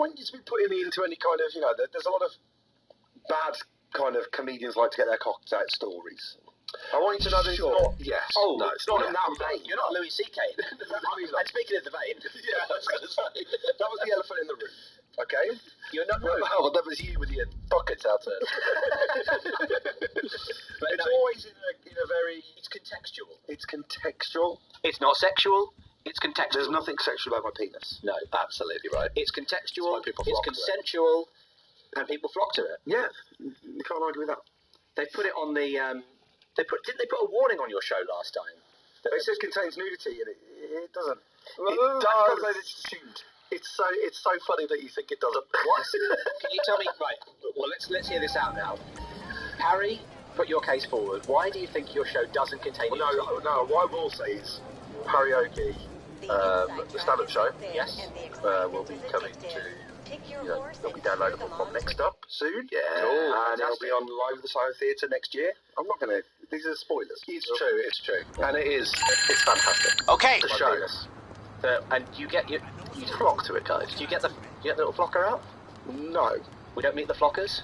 want you to be putting me into any kind of, there's a lot of bad kind of comedians like to get their cocks out stories. I want you to know that it's not. Yes. Oh, no, it's not in that vein. You're not Louis C.K. And speaking of the vein, yeah, I was going to say that was the elephant in the room. Okay. You're not. Well, that was you with your buckets out there. But it's always in a very. It's contextual. It's contextual. It's not sexual. It's contextual. There's nothing sexual about my penis. No, absolutely right. It's contextual. It's consensual, and people flock to it. Yeah, you can't argue with that. They put it on the. Didn't they put a warning on your show last time? It says contains nudity, and it doesn't. It does. It's assumed. It's so funny that you think it doesn't. What? Can you tell me? Right. Well, let's hear this out now. Harry, put your case forward. Why do you think your show doesn't contain? Well, no. What I will say is, karaoke, the stand-up show. Yes. Will be coming to. It'll be downloadable from Next Up soon. Yeah. Cool. And it'll be on live at the Silent Theatre next year. I'm not going to. These are spoilers. It's true. And it's fantastic. Okay. The show. And you flock to it, guys. Do you get the little flocker out? No. We don't meet the flockers?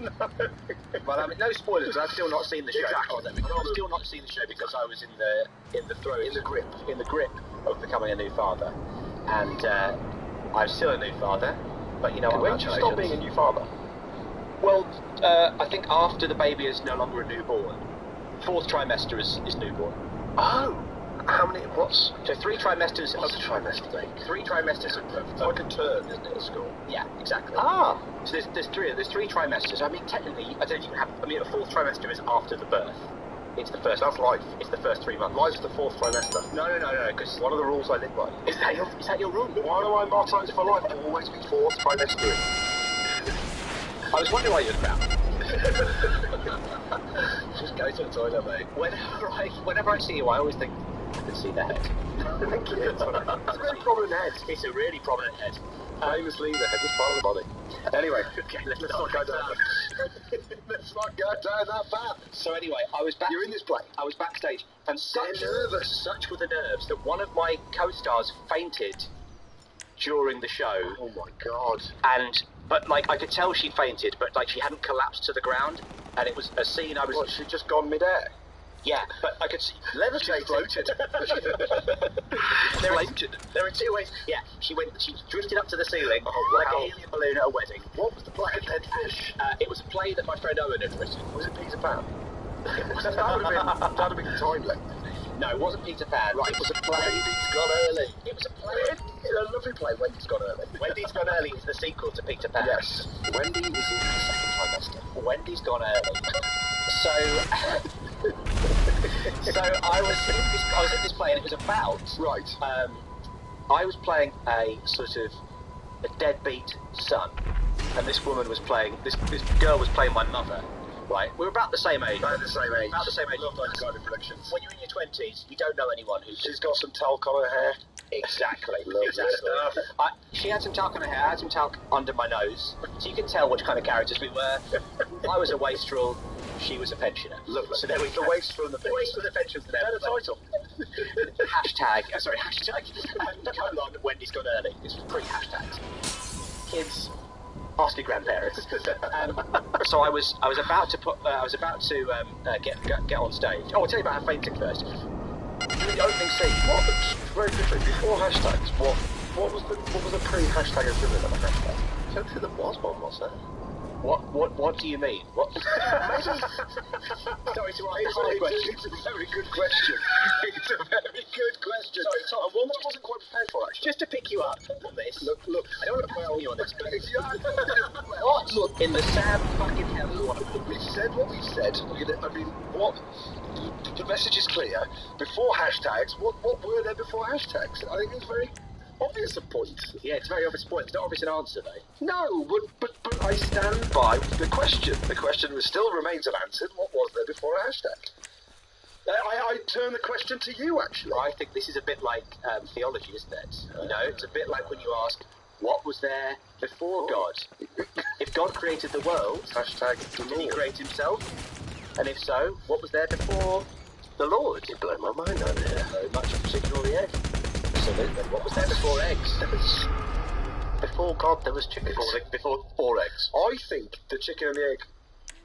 No. Well, I mean, no spoilers, because I've still not seen the show. Exactly. I've still not seen the show because I was in the grip of becoming a new father. And I'm still a new father, but when did you stop being a new father? Well, I think after the baby is no longer a newborn. 4th trimester is newborn. Oh! How many? What's? So 3 trimesters. What's a trimester thing? 3 trimesters. It's like a term, isn't it, at school? Yeah, exactly. Ah! So there's 3 trimesters. I mean, technically, I don't even have. I mean, a 4th trimester is after the birth. It's the first. That's life. It's the first 3 months. Life's the 4th trimester. No. Because one of the rules I live by. Is that your rule? Why do I motto for life? I'll always be 4th trimester. I was wondering why you were crap. Just go to the toilet, mate. Whenever I see you, I always think I can see the head. Thank you. It's a really prominent head. It's a really prominent head. Famously, the headless part of the body. Anyway, okay, let's not go down. Let's not go down that path. So anyway, I was back. You're in this play. I was backstage, and nervous. Such were the nerves that one of my co-stars fainted during the show. Oh my god! But I could tell she fainted, but she hadn't collapsed to the ground, and it was a scene I was. What, she'd just gone mid-air? Yeah, but I could see. Levitated. Floated. There are 2 ways. Yeah, she drifted up to the ceiling like a helium balloon at a wedding. What was the play? Dead Fish. It was a play that my friend Owen had written. Was it Peter Pan? That would have been timely. No, it wasn't Peter Pan. Right, it was a play. Wendy's Gone Early. It was a play. A lovely play, Wendy's Gone Early. Wendy's Gone Early is the sequel to Peter Pan. Yes. Wendy is in the 2nd trimester. Wendy's Gone Early. So I was in this play, and it was about. Right. I was playing a sort of a deadbeat son, and this woman was playing. This girl was playing my mother. Right, we're about the same age. About the same age. Love those kind of productions. When you're in your 20s, you don't know anyone who's. She's got some talc on her hair. Exactly. She had some talc on her hair. I had some talc under my nose, so you could tell which kind of characters we were. I was a wastrel. She was a pensioner. Lovely. So there we go. The wastrel and the pensioner. Better title. Hashtag. Colon. Wendy's Gone Early. This was pre-hashtags. Kids. Ask your grandparents. So I was about to get on stage. Oh, I'll tell you about her fainting first. During the opening scene. Very quickly, before hashtags, what was the pre-hashtag equivalent of a hashtag? I don't think there was one, was there? What do you mean? What? Sorry to ask a question. It's a very good question. It's a very good question. Sorry, Tom, one that I wasn't quite prepared for, actually. Just to pick you up on this. Look. I don't want to put you on this. What? Look, in the Sam fucking hell you want to put We've said what we've said. I mean, what? The message is clear. Before hashtags, what were there before hashtags? I think it's very obvious a point. Yeah, it's a very obvious point. It's not obvious an answer, though. No, but I stand by the question. The question still remains unanswered. What was there before a hashtag? I turn the question to you, actually. I think this is a bit like theology, isn't it? It's a bit like when you ask, what was there before God? If God created the world, did he create himself? And if so, what was there before the Lord? You blow my mind out here. Very much, particularly the egg. Absolutely. What was there before eggs? before God there was chicken. Before 4 eggs. I think the chicken and the egg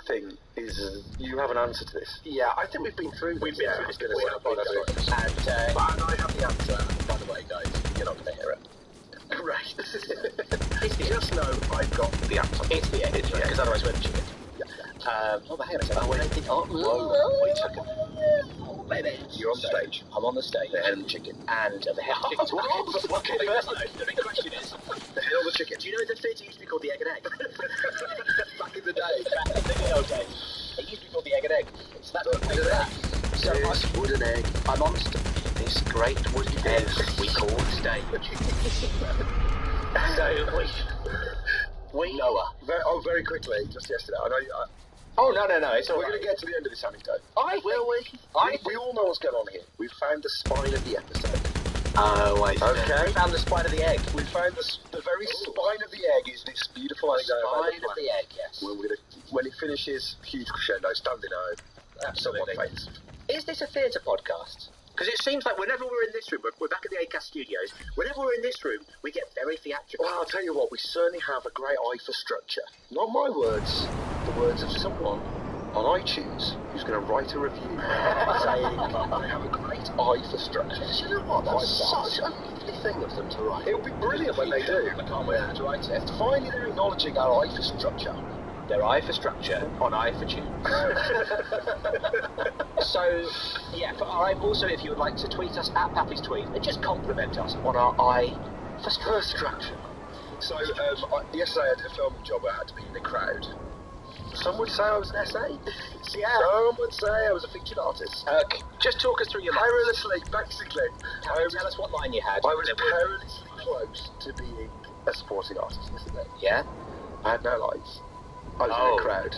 thing is... you have an answer to this. Yeah, I think we've been through this. We have been through this. And I have the answer, by the way, guys. You're not going to hear it. Right. Just know I've got the answer. It's the egg, because otherwise we're the chicken. Yeah. Oh, hang on a second. Wait a second. Oh, baby. You're on the stage. I'm on the stage. The head of the chicken. And the head of the chicken. What came first, though? The big question is... the head of the chicken. Do you know the theatre used to be called the Egg and Egg? Back in the day. Back in the old days. It used to be called the Egg and Egg. So that's what we that. So this wooden egg. Amongst this great wooden egg we call stage. So we Noah. Very quickly, just yesterday. I know you... Oh, no, it's all We're right. going to get to the end of this anecdote. Will we? We all know what's going on here. We've found the spine of the episode. Oh, I see. Okay. We found the spine of the egg. We found the very spine of the egg is this beautiful anecdote. Spine of the egg, yes. When it finishes, huge crescendo, standing out. Absolutely. Someone faints. Is this a theatre podcast? Because it seems like whenever we're in this room, we're back at the ACAST studios, whenever we're in this room, we get very theatrical. Well, I'll tell you what, we certainly have a great eye for structure. Not my words, the words of someone on iTunes who's going to write a review saying, I have a great eye for structure. You know what? That's such a lovely thing of them to write. It'll be brilliant when they do. I can't wait to write it. Finally, they're acknowledging our eye for structure. Their eye for structure on eye for tune. So, yeah, for eye, also if you would like to tweet us at Pappy's Tweet and just compliment us on our eye for structure. So, yesterday I did a filming job where I had to be in the crowd. Some would say I was an essay. Yeah. Some would say I was a featured artist. Just talk us through your lines. Perilously, basically. Tell us what line you had. I was perilously close to being a supporting artist yesterday. Yeah? I had no lines. I was in a crowd.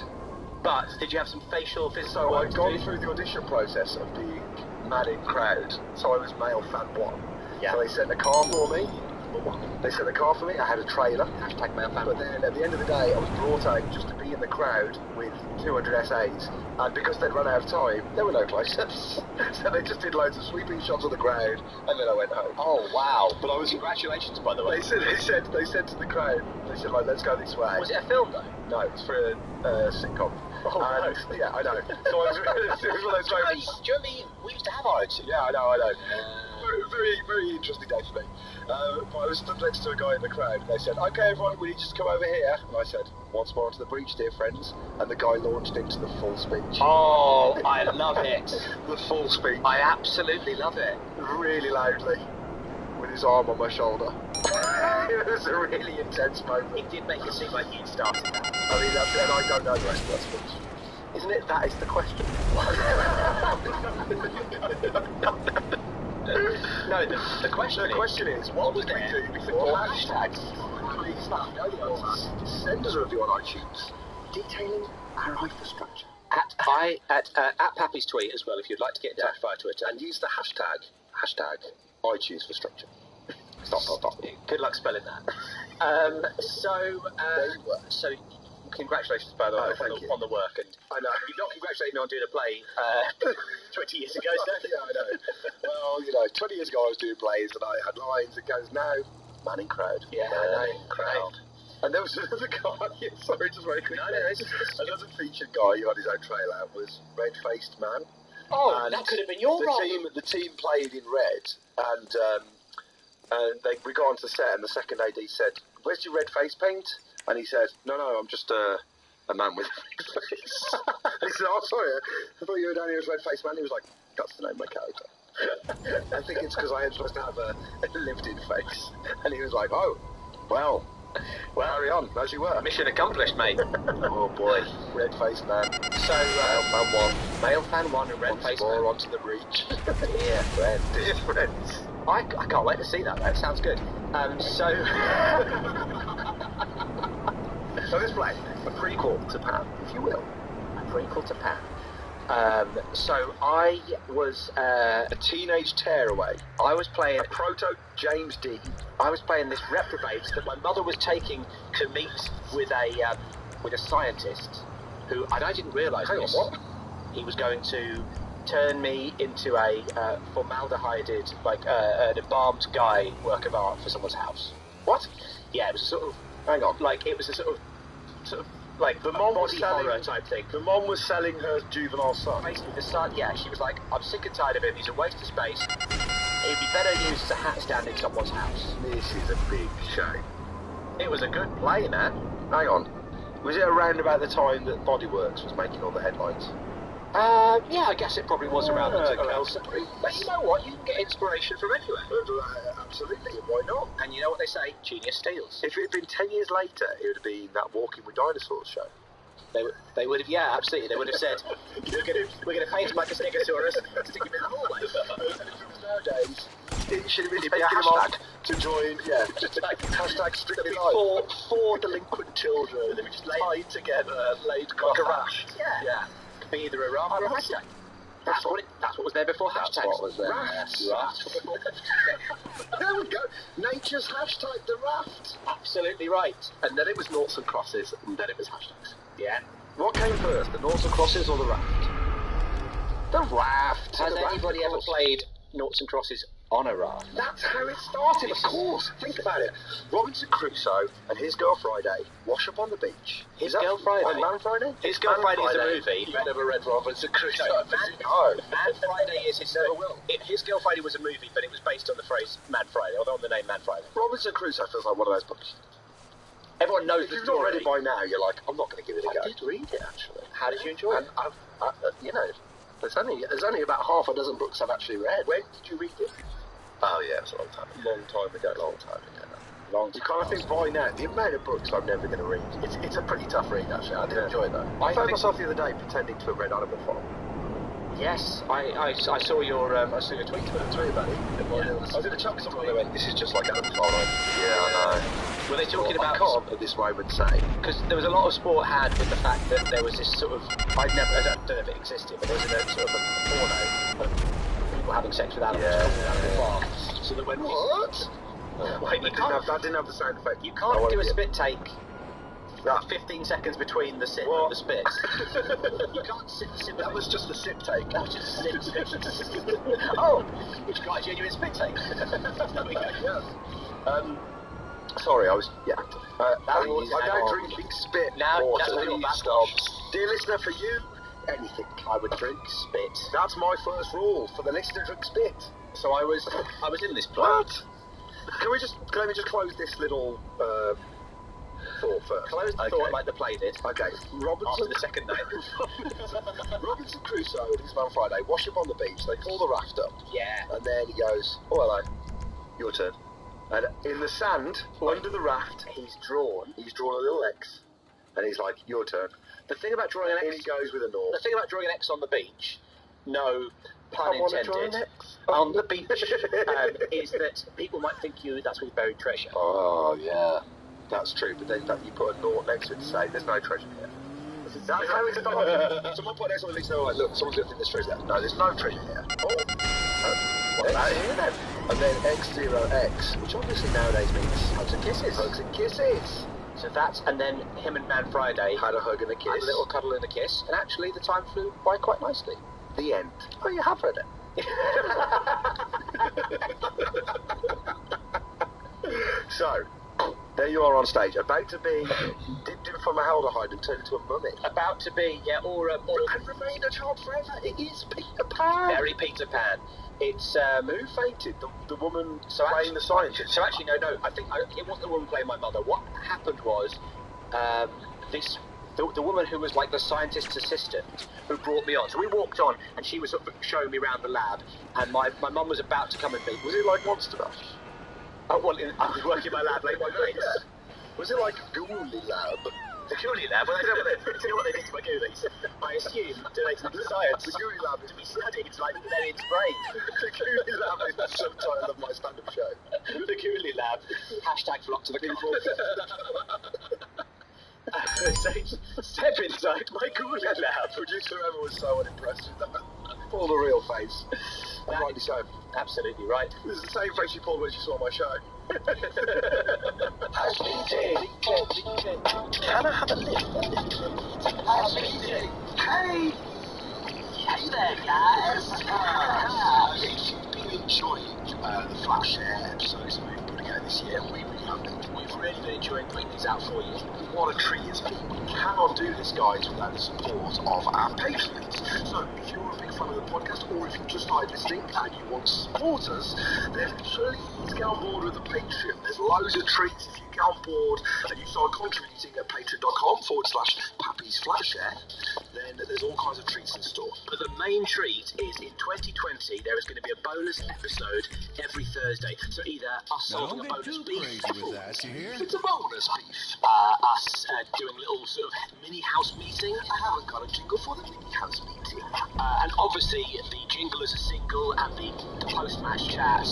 But did you have some facial physical So work I'd to gone do? through the audition process of being mad in crowd. So I was male fan 1. Yeah. So they sent a car for me. They sent a car for me. I had a trailer. Hashtag male fan. But then at the end of the day, I was brought out just to be in the crowd with 200 essays. And because they'd run out of time, there were no close-ups. So they just did loads of sweeping shots of the crowd, and then I went home. Oh, wow. But I was... Congratulations, by the way. They said to the crowd, they said, like, let's go this way. Was it a film, though? No, it's for a sitcom. Oh, no. Yeah, I know. So it was one of those moments. Do you remember we used to have our own suit? Yeah, I know. Very, very interesting day for me. But I was stood next to a guy in the crowd, and they said, okay, everyone, we need you to come over here. And I said, once more onto the breach, dear friends. And the guy launched into the full speech. Oh, I love it. The full speech. I absolutely love it. Really loudly, with his arm on my shoulder. It was a really intense moment. It did make it seem like you'd started that. I mean, that's it, and I don't know the rest of that speech. Isn't it? That is the question. No, the question is, what was did there we do before hashtags? Please, know the answers. Send us a review on iTunes detailing our eye for structure. At Pappy's Tweet as well, if you'd like to get in touch via Twitter. And use the hashtag iTunes for structure. Stop. Good luck spelling that. So congratulations, by the way, on the work. And I know. You're not congratulating me on doing a play 20 years ago, so. Yeah, I know. Well, 20 years ago I was doing plays and I had lines. It goes, now, man in crowd. Yeah, man in crowd. And there was another guy, sorry, just very quickly. Another featured guy who had his own trailer was Red-Faced Man. Oh, and that could have been your role. The team played in red, and we got onto the set, and the second AD said, where's your red face paint? And he said, no, I'm just a man with a red face. And he said, oh, sorry, I thought you were down here as Red-Faced Man. He was like, that's the name of my character. I think it's because I am supposed to have a lived-in face. And he was like, oh, well, carry on, as you were. Mission accomplished, mate. Oh, boy. Red-Faced Man. So, Male fan 1 and Red-Faced Man. More onto the breach. Dear friends. I can't wait to see that, though. It sounds good. So this play, a prequel to Pan, if you will. A prequel to Pan. So I was a teenage tearaway. I was playing a proto James Dean. I was playing this reprobate that my mother was taking to meet with a scientist who, and I didn't realise this. Hang on, what? He was going to turn me into a formaldehyded, an embalmed guy work of art for someone's house. What? Yeah, it was a sort of, Hang on. like, it was a sort of like The mom was body selling horror type thing. The mom was selling her juvenile son. Basically, the son, yeah, she was like, I'm sick and tired of him, he's a waste of space. He'd be better used as a hat stand in someone's house. This is a big shame. It was a good play, man. Hang on. Was it around about the time that Bodyworks was making all the headlines? Yeah, I guess it probably was around Kelsey. But you know what? You can get inspiration from anywhere. Absolutely, why not? And you know what they say? Genius steals. If it had been 10 years later, it would have been that Walking with Dinosaurs show. They would have, yeah, absolutely. They would have said, we're going to paint him like a Stegosaurus, stick him in the hallway. Nowadays, it should have been It'd be a taken hashtag. off to join, just like hashtag strictly Four delinquent children, they were just tied together, laid like a raft. Yeah. Could be either a raft or a hashtag. That's what was there before hashtags. That's what was there. Raft. There we go. Nature's hashtag the raft. Absolutely right. And then it was noughts and crosses, and then it was hashtags. Yeah. What came first, the noughts and crosses or the raft? The raft. Has anybody ever played noughts and crosses on a raft? That's how it started, of course. Think about it. Robinson Crusoe and his girl Friday wash up on the beach. His Girl Friday? Man Friday? His Girl Friday is a movie. You've never read Robinson Crusoe? No. Man Friday is his... His Girl Friday was a movie, but it was based on the phrase Man Friday, or on the name Man Friday. Robinson Crusoe feels like one of those books. Everyone knows If the you've story. not read it by now, you're like, I'm not going to give it a go. I did read it, actually. How did you enjoy it? And there's only about half a dozen books I've actually read. When did you read it? Oh yeah, it was a long time ago. You kind of think by now, the amount of books I'm never going to read. It's a pretty tough read, actually. I did enjoy it, though. I found myself the other day pretending to have read Animal Farm. Yes, I saw your tweet about it. I was in a chuck somewhere and I went, this is just like Animal Farm. Yeah, I know. Were they talking about... I can't at this moment say. Because there was a lot of sport had with the fact that there was this sort of... I don't know if it existed, but there was a sort of a porno of people having sex with animals called Animal Farm. So that when... What? Like, That didn't have the sound effect. You can't do a spit take 15 seconds between the sip and the spit. You can't sit that was just a sip take. That was just a sip take. Oh, it's quite a genuine spit take. There we go. Sorry, I was... Yeah. I don't drink big spit. Now, water. that's a little Please stop. Dear listener, for you, anything. I would drink spit. That's my first rule, for the listener, drink spit. So I was in this play. What? Let me just close this little thought first. Close the thought like the play did. Okay, After the second night. Robinson Crusoe and his man Friday wash up on the beach. They pull the raft up. Yeah. And then he goes, oh hello, your turn. And in the sand, under the raft, he's drawn a little X. And he's like, your turn. The thing about drawing an X... And he goes with a north. The thing about drawing an X on the beach, no pun intended, draw an X. on the beach, is that people might think that's where you buried treasure. Oh, yeah. That's true, but then you put a naught next to it to say, there's no treasure here. That's how it started. Someone put X on the beach and they're like, look, someone's going to think there's treasure there. No, there's no treasure here. What's that here then? And then X0X, which obviously nowadays means hugs and kisses. Hugs and kisses. So that's, and then him and Man Friday had a hug and a kiss. Had a little cuddle and a kiss, and actually the time flew by quite nicely. The end. Oh, you have read it. So, there you are on stage, about to be dipped in formaldehyde and turned into a mummy. About to be, yeah, or and remain a child forever. It is Peter Pan. Very Peter Pan. It's who fainted? The woman playing the scientist. So actually, no. I think it wasn't the woman playing my mother. What happened was, the woman who was like the scientist's assistant who brought me on. So we walked on, and she was sort of showing me around the lab, and my mum was about to come and meet. Was it like Monster Mash? Oh, well, I was working in my lab late one night. Yeah. Was it like Ghoulie Lab? The Ghoulie Lab? Well, I don't know what they did to my Ghoulies. I assume related to science. The Ghoulie Lab is to be studied like Lenin's brain. The Ghoulie Lab is the subtitle of my stand-up show. The Ghoulie Lab. Hashtag flock to the people. Step inside my Ghoulie Lab. Producer Emma was so unimpressed with that. Pulled a real face. And rightly so. Absolutely right. This is the same face she pulled when she saw my show. Can I have a lift? Hey! Hey there, guys! If you've been enjoying the Flash episodes we've been putting out this year, we really We've really been enjoying putting these out for you. What a treat it's been. We cannot do this, guys, without the support of our patrons. So, if you're a big fan of the podcast, or if you just started listening and you want to support us, then please get on board with the Patreon. There's loads of treats if you get on board and you start contributing at patreon.com/Pappy'sFlatshare. Then there's all kinds of treats in store. But the main treat is in 2020 there is going to be a bonus episode every Thursday. So either us solving a bonus beef. It's a bonus beef. Us doing a little sort of mini house meeting. I haven't got a jingle for the mini house meeting. And obviously the jingle is a single and the post-match chat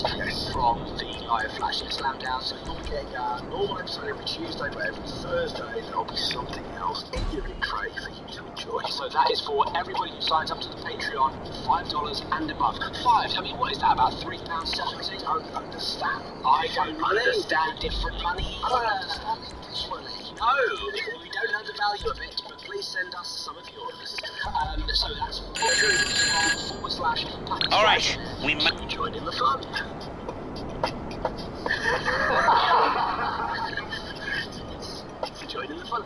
from the live Flash Slam Down. So you'll be getting a normal episode every Tuesday, but every Thursday there'll be something else in your tray for you to enjoy. So that is for everybody who signs up to the Patreon, $5 and above. I mean, what is that, about £3.70? I don't understand. I don't understand different money. I don't understand English money. No, we don't know the value of it, but please send us some of yours. So that's patreon.com/Pappy's All right, we join in the fun. Join in the fun.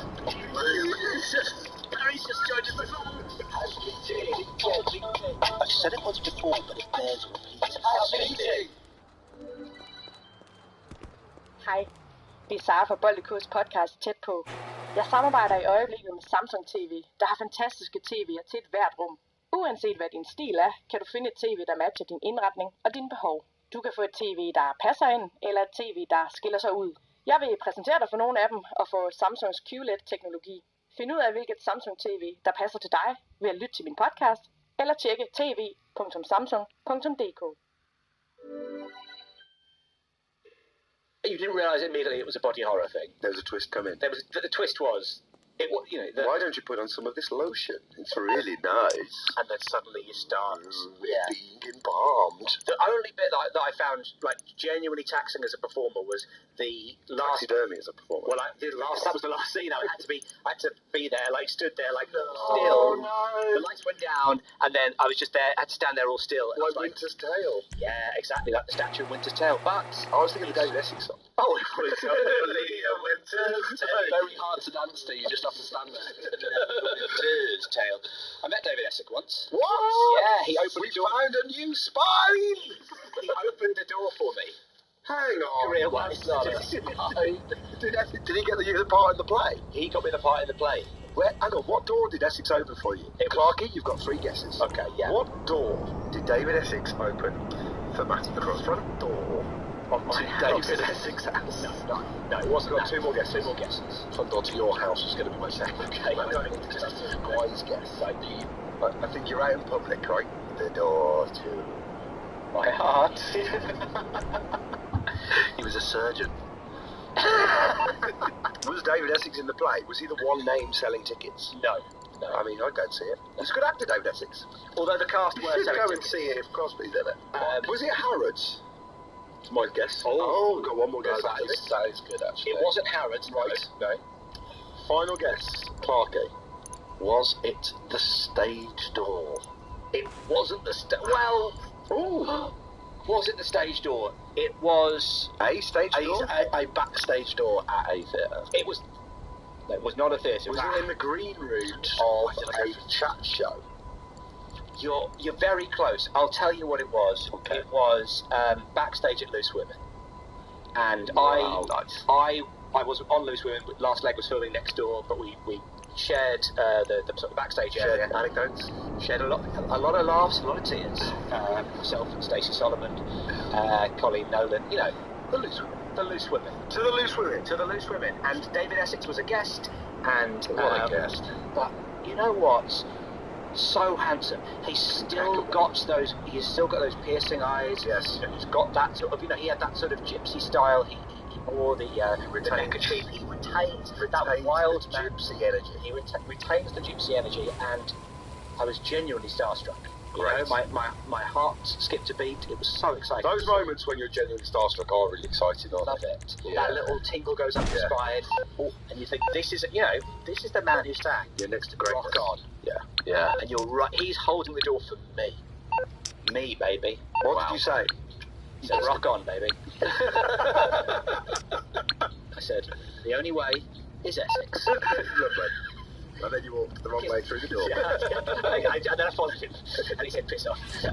Barry's just joined in the fun. I've said it once before, but it bears repeating. Hej, det er Sara fra Boldekurs podcast Tæt på. Jeg samarbejder i øjeblikket med Samsung TV, der har fantastiske TV'er til et hvert rum. Uanset hvad din stil er, kan du finde et TV, der matcher din indretning og dine behov. Du kan få et TV, der passer ind, eller et TV, der skiller sig ud. Jeg vil præsentere dig for nogle af dem og få Samsungs QLED-teknologi. Find ud af, hvilket Samsung TV, der passer til dig, ved at lytte til min podcast, eller tjekke tv.samsung.dk. You didn't realise immediately it was a body horror thing. There was a twist coming. The twist was, why don't you put on some of this lotion? It's really nice. And then suddenly you start being embalmed. The only bit that I found like genuinely taxing as a performer was the last taxidermy as a performer. Well, that was the last scene. I had to be there, like stood there, like still. Oh no! The lights went down, and then I was just there. I had to stand there all still. Like Winter's Tale. Yeah, exactly, like the statue of Winter's Tale. But I was thinking of the David Essex song. Oh, it was only a Winter's Tale. Very hard to dance to. You just have to stand there. Winter's Tale. I met David Essex once. What? Yeah, he opened the door. Found a new spine. He opened the door for me. Hang on. Career-wise. Did he get you the part in the play? He got me the part in the play. Hang on, what door did Essex open for you? Clarky, you've got 3 guesses. Okay, yeah. What door did David Essex open for Matty Cross? Front door of my David Essex house? No, it wasn't. Got 2 more guesses. 2 more guesses. Front door to your house was going to be my second. Okay, I'm going to just a wise guess. I think you're out in public, right? The door to my heart. He was a surgeon. Was David Essex in the play? Was he the one name selling tickets? No. I mean, I'd go and see it. He's a good actor, David Essex. Although the cast were selling go and see it if Crosby's in it. Was it Harrods? It's my guess. Oh, got one more guess. That is good, actually. It wasn't Harrods, right? No. Final guess, Clarky. Was it the stage door? It wasn't the well. Ooh. Was it the stage door? It was a stage door. A backstage door at a theatre. It was. No, it was not a theatre. Was it in the green room of a chat show? You're very close. I'll tell you what it was. Okay. It was backstage at Loose Women, and nice. I was on Loose Women. Last Leg was filming next door, but we shared the sort of backstage area. Anecdotes. Shared a lot of laughs, a lot of tears. Myself and Stacey Solomon, Colleen Nolan. You know, The Loose Women. the Loose Women. To the Loose Women. To the Loose Women. And David Essex was a guest. And What a guest. But you know what? So handsome. He's still got those piercing eyes. Yes. You know, he's got that sort of, he had that sort of gypsy style. He wore the neckerchief. He retains that wild the gypsy energy. He retains the gypsy energy, and I was genuinely starstruck. You know, my heart skipped a beat. It was so exciting. Those moments when you're genuinely starstruck are really exciting, aren't Love they? it. That little tingle goes up your spine, and you think, this is the man who sang. You're next to greatness. Rock on. Yeah. And you're right. He's holding the door for me. Me, baby. What did you say? He said, rock on, baby. I said, the only way is Essex. Lovely. And then you walked the wrong way through the door. And then I followed him, and he said, piss off. So,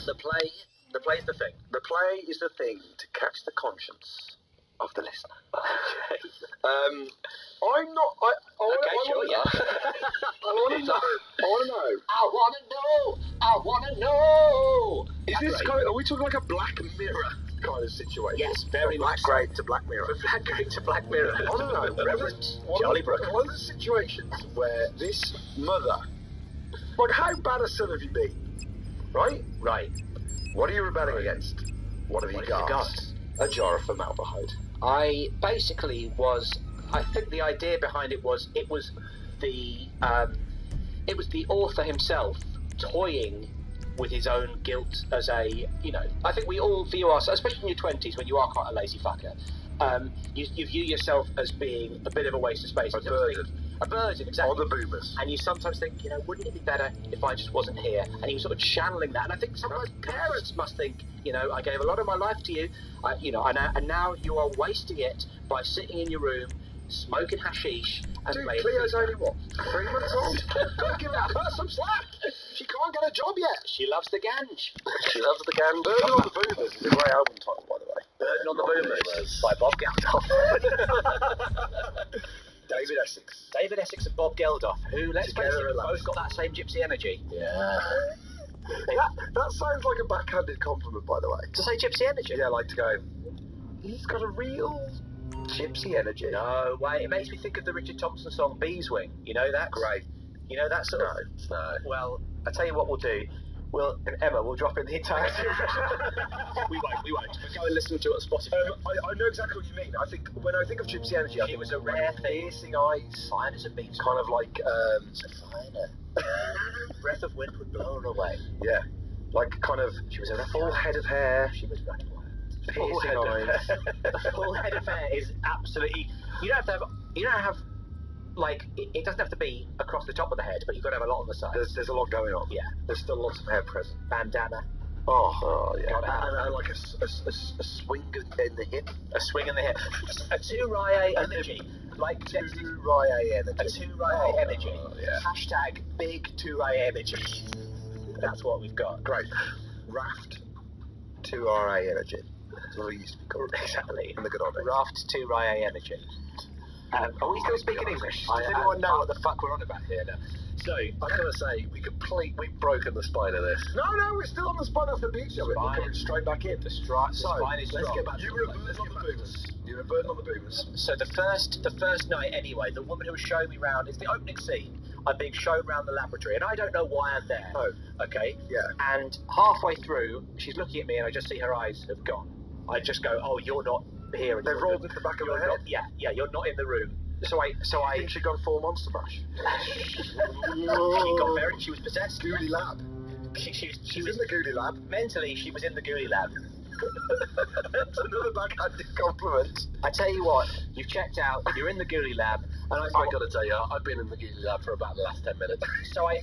the play's the thing. The play is the thing to catch the conscience of the listener. Okay. I'm not. I want to know. I want to know. Is this kind of, are we talking like a Black Mirror kind of situation? Yes, very Black much. Grade to Black Mirror. From Black Grade to Black Mirror. I don't know. Charlie Brooker. One of the situations where this mother, like, how bad a son have you been? Right? Right. What are you rebelling against? What have you got? A jar of formaldehyde. I basically I think the idea behind it was the author himself toying with his own guilt as a, I think we all view ourselves, especially in your 20s when you are quite a lazy fucker, you view yourself as being a bit of a waste of space. A burden. A burden, exactly. Or the boomers. And you sometimes think, wouldn't it be better if I just wasn't here? And he was sort of channeling that. And I think sometimes parents must think, I gave a lot of my life to you, and now you are wasting it by sitting in your room, smoking hashish, and Dude, playing Cleo's FIFA. only, 3 months old? Don't give her some slack. She can't get a job yet. She loves the ganj. She loves the gang. Burden on the Boomers is a great album title, by the way. Burden on the Boomers by Bob Geldof. David Essex. David Essex and Bob Geldof, who, let's face Together it, at last. both got that same gypsy energy. Yeah. That sounds like a backhanded compliment, by the way. To say gypsy energy? Yeah, like to go, he's got a real gypsy energy. No way. It makes me think of the Richard Thompson song Beeswing. You know that? Great. You know that sort of... No. Well, I tell you what we'll do. Emma, we'll drop in the entire... we won't. We'll go and listen to it on Spotify. I know exactly what you mean. I think when I think of gypsy energy, I think was a rare thing. piercing eyes, Fine as a beat. kind of like Finer. Breath of wind would blow her away. yeah, like kind of She was a full head of hair, She was right away. piercing eyes. A full head of hair is absolutely... You don't have like, it doesn't have to be across the top of the head, but you've got to have a lot on the sides. There's a lot going on. Yeah. There's still lots of hair present. Bandana. Oh yeah. Got it. And like a swing in the hip. A swing in the hip. A 2-Rye energy. Like 2-Rye energy. A 2-Rye energy. Yeah. Hashtag big 2-Rye energy. That's what we've got. Great. Raft 2-Rye energy. That's what it used to be called. Exactly. In the good old days. Raft 2-Rye energy. Are we still speaking English? Does anyone know what the fuck we're on about here now? So, I've got to say, we've broken the spine of this. No, we're still on the spine of the beach of it. We're coming straight back in. The spine is let's strong. get back. You were a burden on the boomers. You were a burden on the boomers. So the first night anyway, the woman who was showing me round, it's the opening scene. I'm being shown around the laboratory, and I don't know why I'm there. Oh. Okay? Yeah. And halfway through, she's looking at me, and I just see her eyes have gone. I just go, oh, you're not here. They've rolled into the back of her head. Yeah, you're not in the room. So I think she'd gone full Monster Mash. She was possessed. Ghoulie Lab. She She's was in the Ghoulie Lab. mentally, she was in the Ghoulie Lab. That's another backhanded compliment. I tell you what, you've checked out, you're in the Ghoulie Lab, and I I've got to tell you, I've been in the Ghoulie Lab for about the last 10 minutes. So I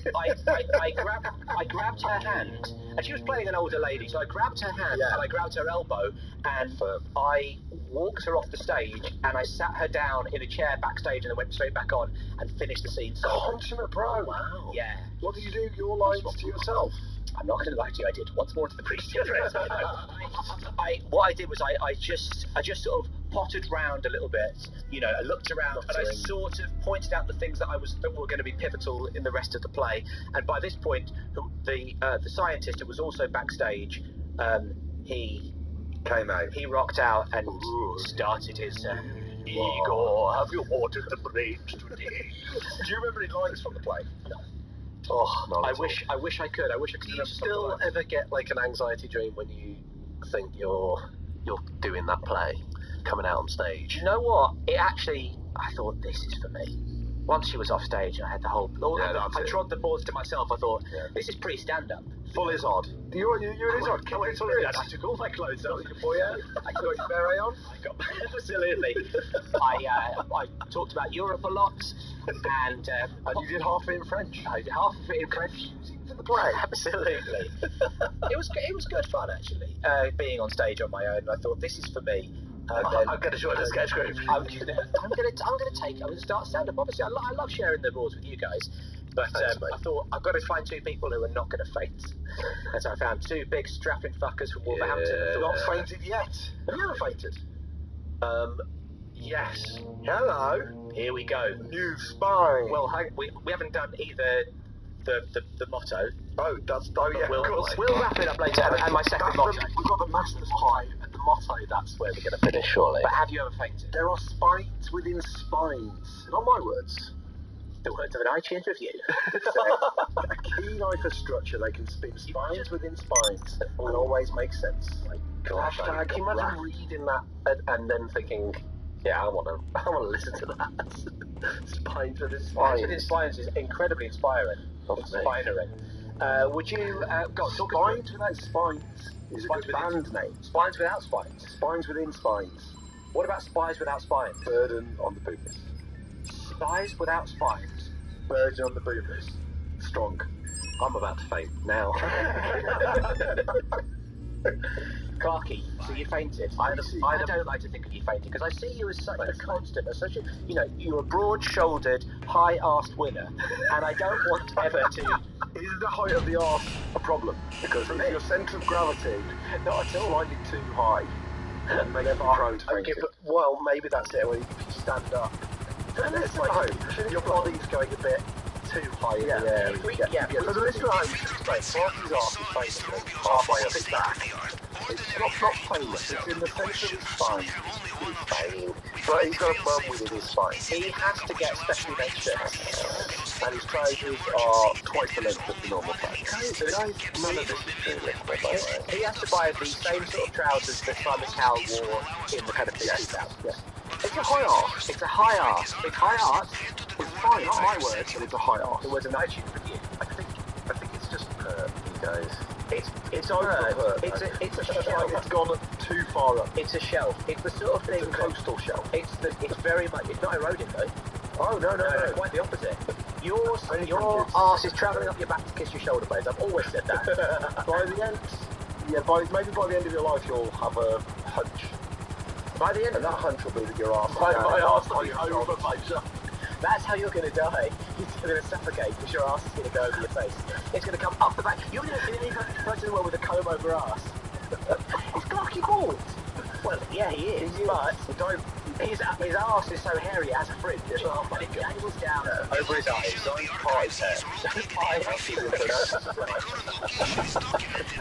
grabbed her hand, and she was playing an older lady, so I grabbed her hand, Yeah. and I grabbed her elbow, and I walked her off the stage, and I sat her down in a chair backstage, and then went straight back on, and finished the scene. So, Consummate pro. wow. Yeah. What do you do? Your lines to yourself. I'm not going to lie to you, I did once more to the priest. What I did was I just sort of pottered round a little bit, I looked around and I sort of pointed out the things that were going to be pivotal in the rest of the play. And by this point, the scientist who was also backstage, he Came out. He rocked out and started his Igor, have you watered the brain today? Do you remember any lines from the play? No. Oh, no. I wish I could. I wish I could. Do you still ever get like an anxiety dream when you think you're doing that play, coming out on stage? You know what? I thought, this is for me. Once she was off stage, I had the whole... I trod the boards to myself. I thought, this is pre-stand-up. Full Izzard. You're an Izzard. Kick it to I took all my clothes off. your boy out. I got your beret on. I got absolutely. I talked about Europe a lot, and And you did half of it in French. I did half of it in French. Even the play. Absolutely. It was good fun, actually, being on stage on my own. I thought, this is for me. And then, I'm going to join the sketch group. I'm gonna start stand-up. Obviously, I love sharing the awards with you guys, but Thanks, I thought I've got to find two people who are not going to faint. And so I found two big strapping fuckers from Wolverhampton. Yeah. Not Not fainted yet. Have you ever fainted? Yes. Hello. Here we go. New spine. Well, we haven't done either the motto. Oh, yeah, We'll of course. wrap it up later. And my second motto. We've got the master's pie. The motto, that's where we're going to finish, surely. But have you ever fainted? There are spines within spines. Not my words. The words of an iTunes review. A keen eye for structure, they can spin spines within spines and always make sense. Gosh, can you imagine reading that and then thinking, yeah, I want to listen to that. Spines within spines. Spines within spines is incredibly inspiring. Inspiring. Would you talk Spines without spines is a good band name. Spines without spines? Spines within spines. What about spies without spines? Burden on the boomers. Spies without spines? Burden on the boomers. Strong. I'm about to faint now. Clarky, so you fainted. I don't like to think of you fainting because I see you as such a constant, you're a broad-shouldered, high-arsed winner, and I don't want ever to. Is the height of the arse a problem? Because if your centre of gravity not at all slightly too high, and make it prone to fainting. Well, maybe that's it. When you stand up, and it's like your body's going a bit too high in the air. For the listener at home, you should explain. Clarky's arse is basically halfway up his back. It's not painless, it's in the centre of his spine. It's pain. But he's got a bum within his spine. He has to get specially made shirts. And his trousers are twice the length of the normal trousers. None of this is true, by the way. He has to buy the same sort of trousers that Simon Cowell wore in the kind of 50s. Yes. It's a high arse. It's a high art. It's high art. It's fine, not my words, but it's a high arse. The words of iTunes review. I think it's just pert, you guys. It's over. It's a shelf. It's gone too far up. It's a shelf. It's the sort of thing. It's a coastal shelf. It's very much. It's not eroding though. Oh no. Quite the opposite. Your arse is travelling up your back to kiss your shoulder blades. I've always said that. By the end, maybe by the end of your life you'll have a hunch. By the end, and that hunch will be that your arse. My arse will be over my shoulder. That's how you're going to die. You're going to suffocate because your ass is going to go over your face. It's going to come up the back. You're going to be the only person in the world with a comb over ass. It's Clarky bald. Well, yeah, he is. But his ass is so hairy it has a fringe. Oh my God. It angles down over his eyes. Part his hair.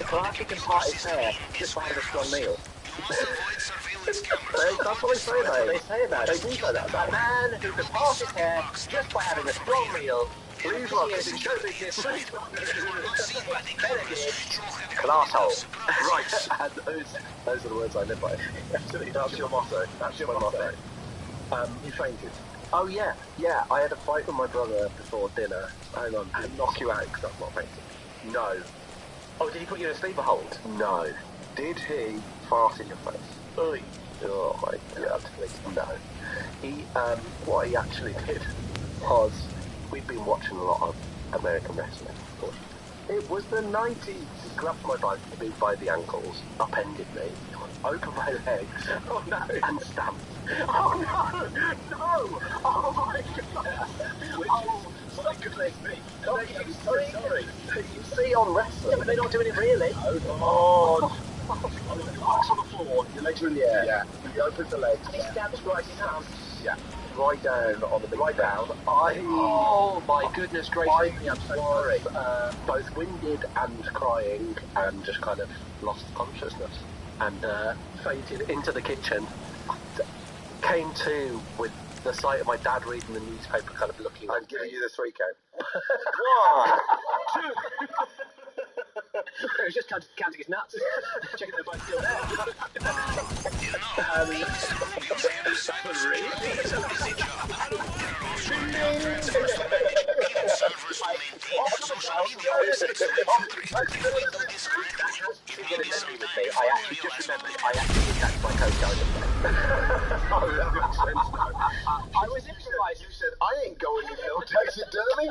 Clarky can part his hair just by having a strong meal. That's what they say about it. They say about it. They do say that about A man who can part his hair just by having a strong meal. Please welcome in show business. Classhole. Right. And those are the words I live by. That's your motto. That's your motto. You fainted. Oh yeah. I had a fight with my brother before dinner. Hang on. Did he knock you out because that's not fainting? No. Oh, did he put you in a sleeper hold? No. Did he fart in your face? Oy. Oh my God. No. What he actually did was, we'd been watching a lot of American wrestling, of course. It was the 90s. He grabbed my by the ankles, upended me, opened my legs, and stamped. Oh no! Oh my God! Oh my goodness me! Sorry. You see on wrestling. Yeah, but they're not doing it really. Oh. Your legs on the floor, your legs are in the air. Yeah. He opens the legs. He stabs right down. Yeah. Right down on the big down. Oh my goodness gracious! I'm so sorry. Both winded and crying, and just kind of lost consciousness, and fainted into the kitchen. Came to with the sight of my dad reading the newspaper, kind of looking. I'm giving you the 3 count. 1, 2. He was just counting his nuts, checking they're both still I actually just remembered I actually attacked my co-star. Oh, that makes sense now. I was improvised. You said, I ain't going in no taxidermy.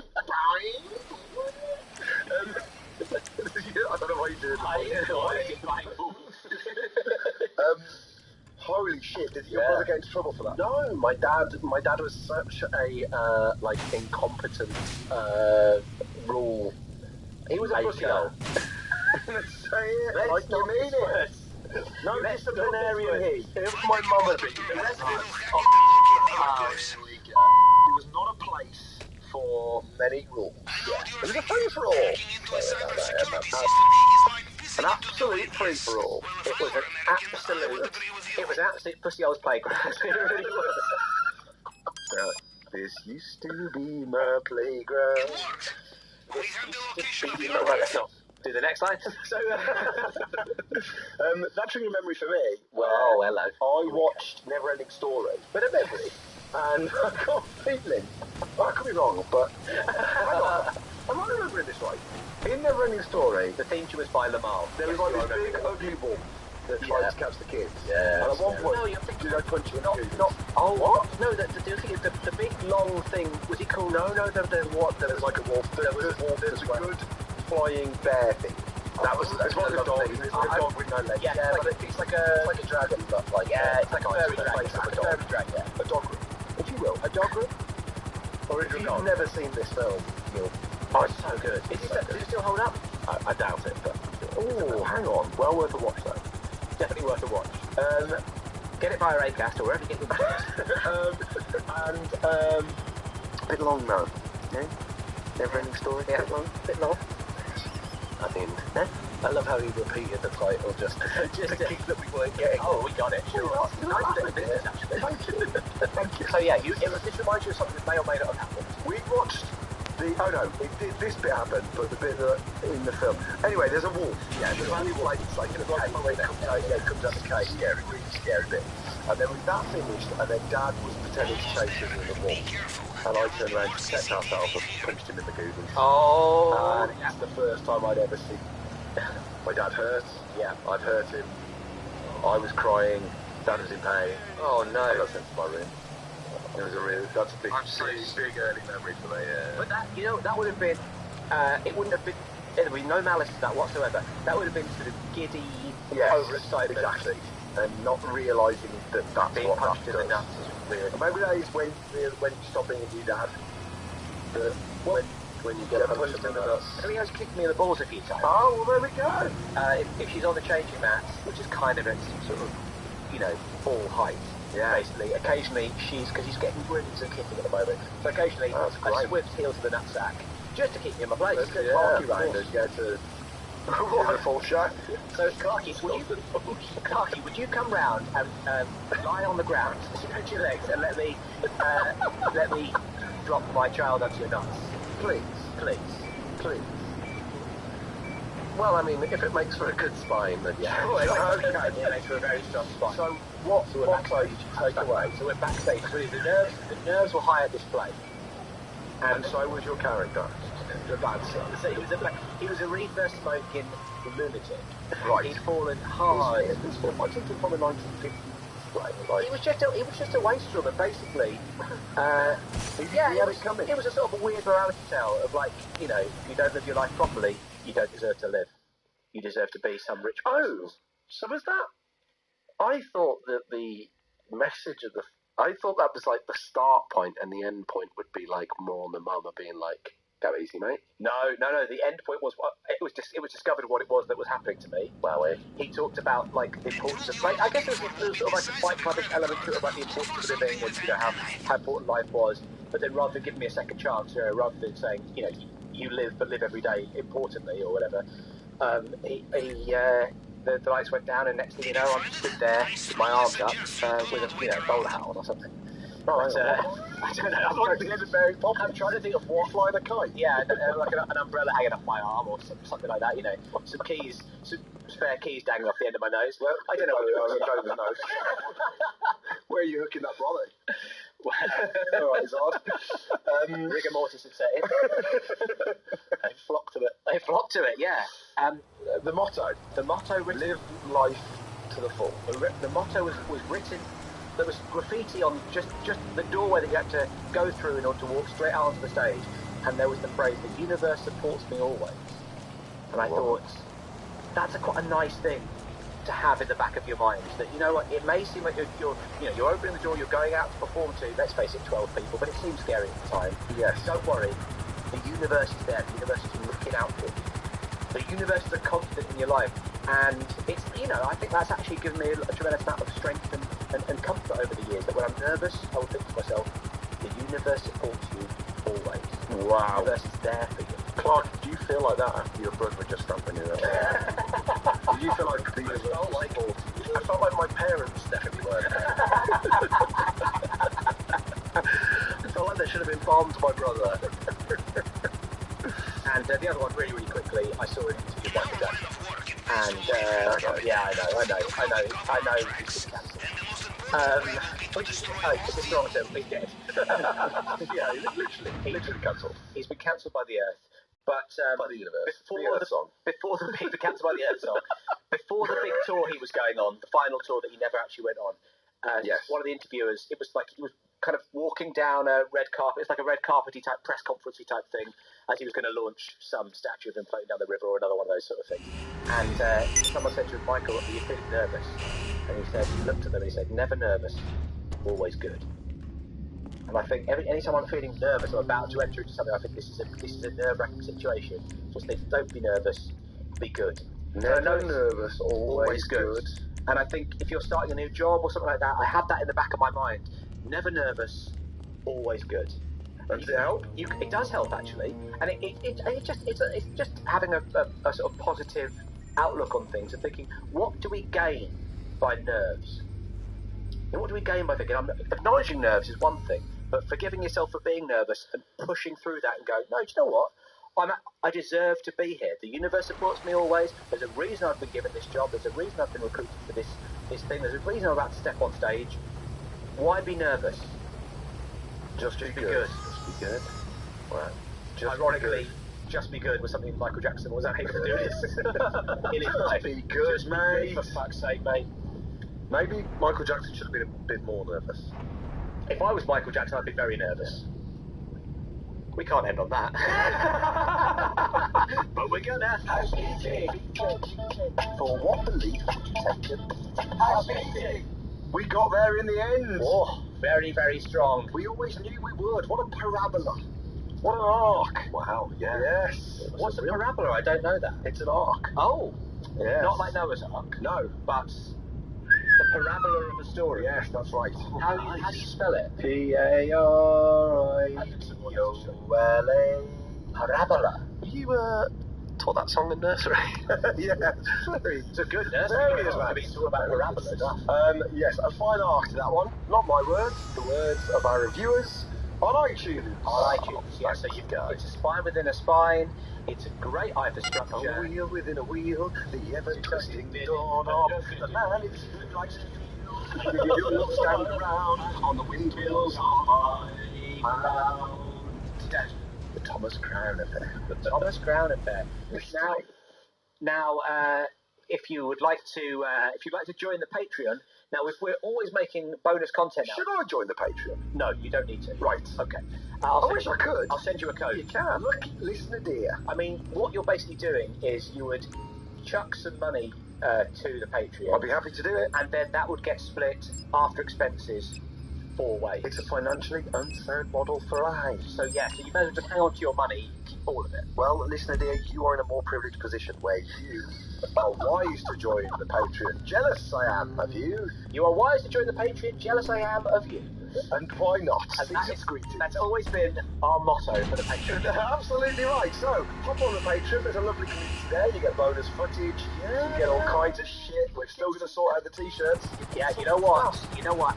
your brother get into trouble for that? No, my dad was such a like incompetent rule. He was a pussy hole. Say it like you mean it. No disciplinarian he. If my mum had been It was not a place for many rules. It was a free-for-all. An absolute free-for-all. It was an absolute pussy hole's playground. It really was. This used to be my playground. Do the next line. So, that triggered a memory for me. Oh, hello. I watched Never-Ending Story. Bit of memory. And I got a feeling, I could be wrong, but hang on. Am I remembering this right? In Never-Ending Story, The theme tune was by Lamar. there was like this big ugly ball that tried to catch the kids. Yeah. And at one point, No, you're thinking did I punch it in the goose? Oh, what? No, the thing is, the big long thing, was it called? No, there was like a wolf. There was a good flying bear thing. That was it's like a dog. It's like a dog with no legs. Yeah, it's like a dragon, but like it's like a furry dragon. It's like a furry dragon. Yeah. A dog room, if you will. A dog room. Or if you've never seen this film, you'll. Oh, it's so good. Does it still hold up? I doubt it, but oh, hang on. Well worth a watch though. Definitely worth a watch. Get it via Acast or wherever you get your and a bit long though. Yeah. Never-ending Story. Yeah, bit long. Bit long. I mean, I love how he repeated the title just to keep that we weren't getting. Oh, we got it. Sure. Nice bit of business, actually. Thank you. So yeah, this reminds you of something that may or may not have happened. We watched this bit happened, but the bit in the film. Anyway, there's a wolf. Yeah, there's only one. It's like in a cave. It comes out the cave. Scary, really scary bit. And then with that finished, and then Dad was pretending to chase him with a wolf. And I turned around to protect ourselves and punched him in the googly. Oh. And it's the first time I'd ever seen my dad hurt. Yeah, I'd hurt him. I was crying. Dad was in pain. Oh no. I got sent to my room. It was that's a big early memory for me. Yeah. But that would have been, it wouldn't have been, there would be no malice to that whatsoever. That would have been sort of giddy, overexcitement. Exactly. And not realising that that's being what punched in the does. nuts is weird. Maybe that is when you stop being your dad. When you get punched in the nuts. So he has kicked me in the balls a few times. Oh, well, there we go. If she's on the changing mats, which is kind of at sort of, full height. Yeah. Basically, occasionally because he's getting really into kicking at the moment. So occasionally, I swift heel to the nutsack just to keep me in my place. Let's get Clarky round and go to the full show. So Clarky, would you come round and lie on the ground, stretch your legs, and let me drop my child onto your nuts? Please. Well, I mean, if it makes for a good spine, then yeah. Oh, it makes for a very strong spine. So what clothes did you take away? So we're backstage. Really, the nerves were high at display. And so was your character, the bad son. So he was a reefer smoking lunatic. Right. He'd fallen hard. This film, I think it's from the 1950s. Right. He was just a wastrel, and basically, he had it coming. It was a sort of a weird morality tale of if you don't live your life properly, you don't deserve to live. You deserve to be some rich person. Oh, so was that? I thought that the message of I thought that was like the start point, and the end point would be like more on the mama being like, "Go easy, mate." No. The end point was it was discovered what it was that was happening to me. Well, he talked about the importance of I guess there was sort of like a Fight Clubbish element to it about the importance of living and how important life was. But then rather than giving me a second chance, rather than saying you live but live every day importantly or whatever, the lights went down, and next thing you know, I'm stood there with my arms up with a bowler hat on or something. Right. I don't know. I'm trying to think of what. Flying a kite? Yeah, like an umbrella hanging off my arm or something like that. Some keys, some spare keys dangling off the end of my nose. Well, I don't know. I don't know. Where are you hooking that brother? All right, Zard. Rigor mortis had set in. They flocked to it. Yeah. The motto. Live life to the full. The motto was written. There was graffiti on just the doorway that you had to go through in order to walk straight out onto the stage, and there was the phrase, "The universe supports me always." And I thought, that's quite a nice thing to have in the back of your mind that, you know what, it may seem like you're opening the door, you're going out to perform to, let's face it, 12 people, but it seems scary at the time. Yes. Don't worry, the universe is there, the universe is looking out for you. The universe is confident in your life, and it's, I think that's actually given me a tremendous amount of strength and comfort over the years, that when I'm nervous, I will think to myself, the universe supports you always. Wow. The universe is there for you. Clark, do you feel like that after your brother just stamping you out? Do you feel like the universe supports you? I felt like my parents definitely were. I felt like they should have informed my brother. And the other one, really, really quickly, I saw an interview with Michael Jackson. And, yeah, I know, he's been cancelled. Is it wrong term? He's dead. Yeah, literally cancelled. He's been cancelled by the Earth. But by the universe. Before the big tour he was going on, the final tour that he never actually went on, yes. One of the interviewers, it was like he was kind of walking down a red carpet. It's like a red carpety type press conferencey type thing, as he was going to launch some statue of him floating down the river or another one of those sort of things. And someone said to him, Michael, are you feeling nervous? And he looked at them and he said, never nervous, always good. And I think anytime I'm feeling nervous, I'm about to enter into something, I think this is a nerve-wracking situation. Just think, don't be nervous, be good. Never nervous, always good. And I think if you're starting a new job or something like that, I have that in the back of my mind. Never nervous, always good. Does it help? It does help, actually. And it's just having a sort of positive outlook on things and thinking, what do we gain by nerves? What do we gain by thinking? Acknowledging nerves is one thing, but forgiving yourself for being nervous and pushing through that and going, no, do you know what? I deserve to be here. The universe supports me always. There's a reason I've been given this job. There's a reason I've been recruited for this thing. There's a reason I'm about to step on stage. Why be nervous? Just be good. Just be good. Wow. Ironically, just be good was something Michael Jackson was able to do in his life. Be good, mate. For fuck's sake, mate. Maybe Michael Jackson should have been a bit more nervous. If I was Michael Jackson, I'd be very nervous. We can't end on that. But we're gonna. For what belief would you take him? We got there in the end. Oh, very, very strong. We always knew we would. What a parabola. What an arc. Wow, yeah. Yes. What's a parabola? I don't know that. It's an arc. Oh. Yes. Not like Noah's Ark. No. But the parabola of the story. Yes, that's right. How do you spell it? P-A-R-I-O-L-A. Parabola. You taught that song in nursery. Yeah. It's a good nursery. Very good, I mean, it's all about parabolas. Yes, a fine arc to that one. Not my words, the words of our reviewers on iTunes. On iTunes, yeah. So you've got it's a spine within a spine. It's a great hyperstructure. A wheel within a wheel, the ever-twisting dawn of the man is likes to feel. You'll stand around on the windmills of the Thomas Crown Affair. The Thomas Crown Affair. Now, if you'd like to join the Patreon. Now, we're always making bonus content now. Should I join the Patreon? No, you don't need to. Right. Okay. I wish I could. I'll send you a code. You can. Look, listener dear. I mean, what you're basically doing is you would chuck some money to the Patreon. I'd be happy to do it. And then that would get split after expenses 4 ways. It's a financially unsound model for life. So yeah, so you better just hang on to your money, keep all of it. Well, listener dear, you are in a more privileged position where you are wise to join the Patreon. Jealous I am of you. You are wise to join the Patreon. Jealous I am of you. And why not? And that's always been our motto for the Patreon. Absolutely right. So, hop on the Patreon. There's a lovely community there. You get bonus footage. Yeah. You get all kinds of shit. We're still going to sort out the T-shirts. Yeah, you know what?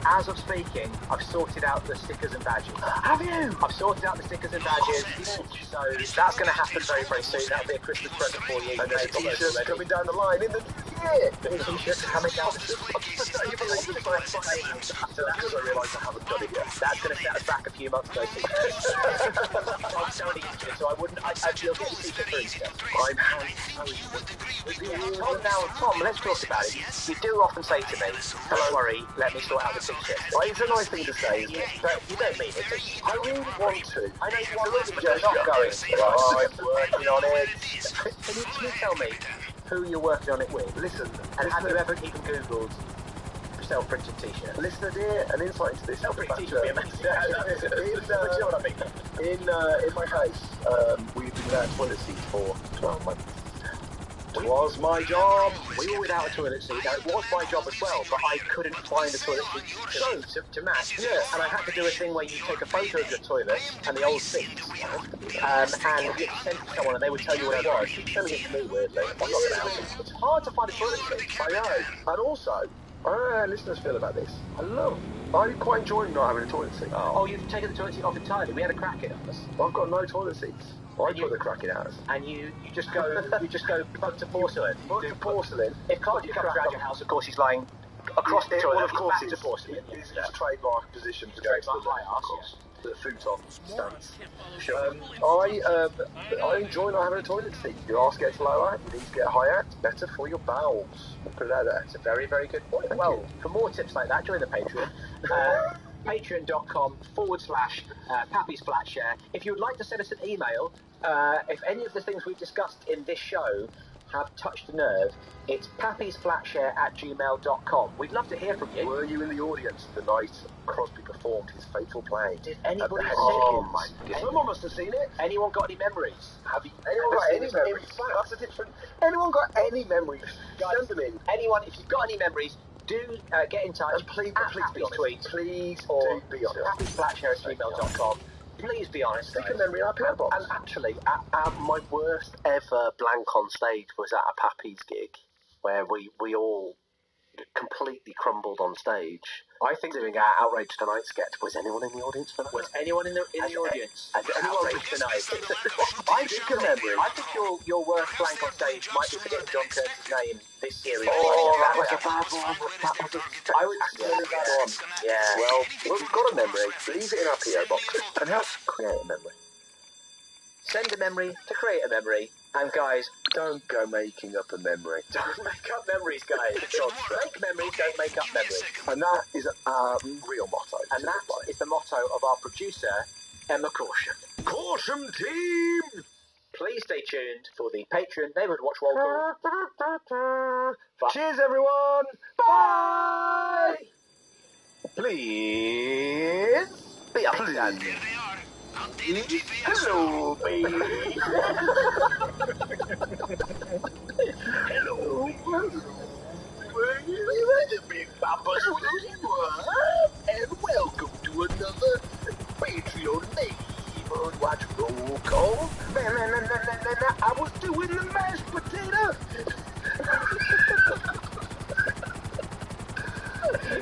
As of speaking, I've sorted out the stickers and badges. Have you? I've sorted out the stickers and badges. So that's going to happen very, very soon. That'll be a Christmas present for you. And there's T-shirts coming down the line in the new year. There's T-shirts coming down the line. So because I realise I haven't done it yet. That's going to set us back a few months, though. I'm so interested, so I feel get the T-shirt for Easter. Tom, let's talk about it. You do often say to me, don't worry, let me sort out the T-shirt. Well, it's a nice thing to say, isn't it? But you don't mean it, do you? I really want to. I know you want to, but you're not going. I'm working on it. Can you tell me, who you're working on it with? Listen, And have you ever even Googled self-printed t-shirt? listener dear, an insight into this. Self-printed t-shirt would be amazing. In my house, we've been without toilet seats for 12 months. Was my job. We were without a toilet seat. Now, it was my job as well, but I couldn't find a toilet seat to match. Yeah. And I had to do a thing where you take a photo of your toilet and the old seats, and you had to send it to someone and they would tell you what it was. Keep sending it to me weirdly. I'm not gonna help you. It's hard to find a toilet seat. I know. And also, I don't know how listeners feel about this. I quite enjoy not having a toilet seat. Oh, you've taken the toilet seat off entirely. We had a crack in us. I've got no toilet seats. I put the crack in ours. And you just go plug to porcelain. Do porcelain. If Cardi comes around your house, of course he's lying across the toilet. Well, of course, it's a porcelain. It's a trademark position to go to the futon stance. I enjoy not having a toilet seat. Your arse gets lower, you need to get higher. It's better for your bowels. Put it out there. It's a very, very good point. Thank Well, you. for more tips like that, join the Patreon. Patreon.com/Pappy's Flat Share. If you would like to send us an email, if any of the things we've discussed in this show have touched a nerve, it's pappysflatshare@gmail.com. We'd love to hear from you. Were you in the audience the night Crosby performed his fateful play? Did anybody see Oh it? my goodness. Someone must have seen it. Anyone got any memories? Have you? Anyone got any memories? That's a different. Anyone got any memories? Send them in. Anyone, if you've got any memories, do get in touch. And please at be Pappy's honest. tweets Please or do be honest. pappysflatshare@gmail.com. Please be honest. Stick a memory in our PO box. And actually, my worst ever blank on stage was at a Pappy's gig, where we all completely crumbled on stage. I think doing our Outrage Tonight sketch. Was anyone in the audience for that? Was anyone in the audience? Has anyone Outraged tonight? I stick a memory. I think your worst blank on stage might be forgetting John Curtis's name this series. Oh, that was a bad one. I would really bad one. Yeah. Well, we've got a memory. Leave it in our PO box and help create a memory. Send a memory to create a memory. And guys, Don't go making up a memory. don't make up memories, guys. Make memories, don't make up memories. And that is our real motto. And that is the motto of our producer, Emma Caution. Caution team! Please stay tuned for the Patreon Neighbourhood Watch Roll Call. Cheers, everyone! Bye! Please be up and hello, baby. Hello, big papas, and welcome to another Patreon Neighborhood Watch Roll Call. I was doing the mashed potato.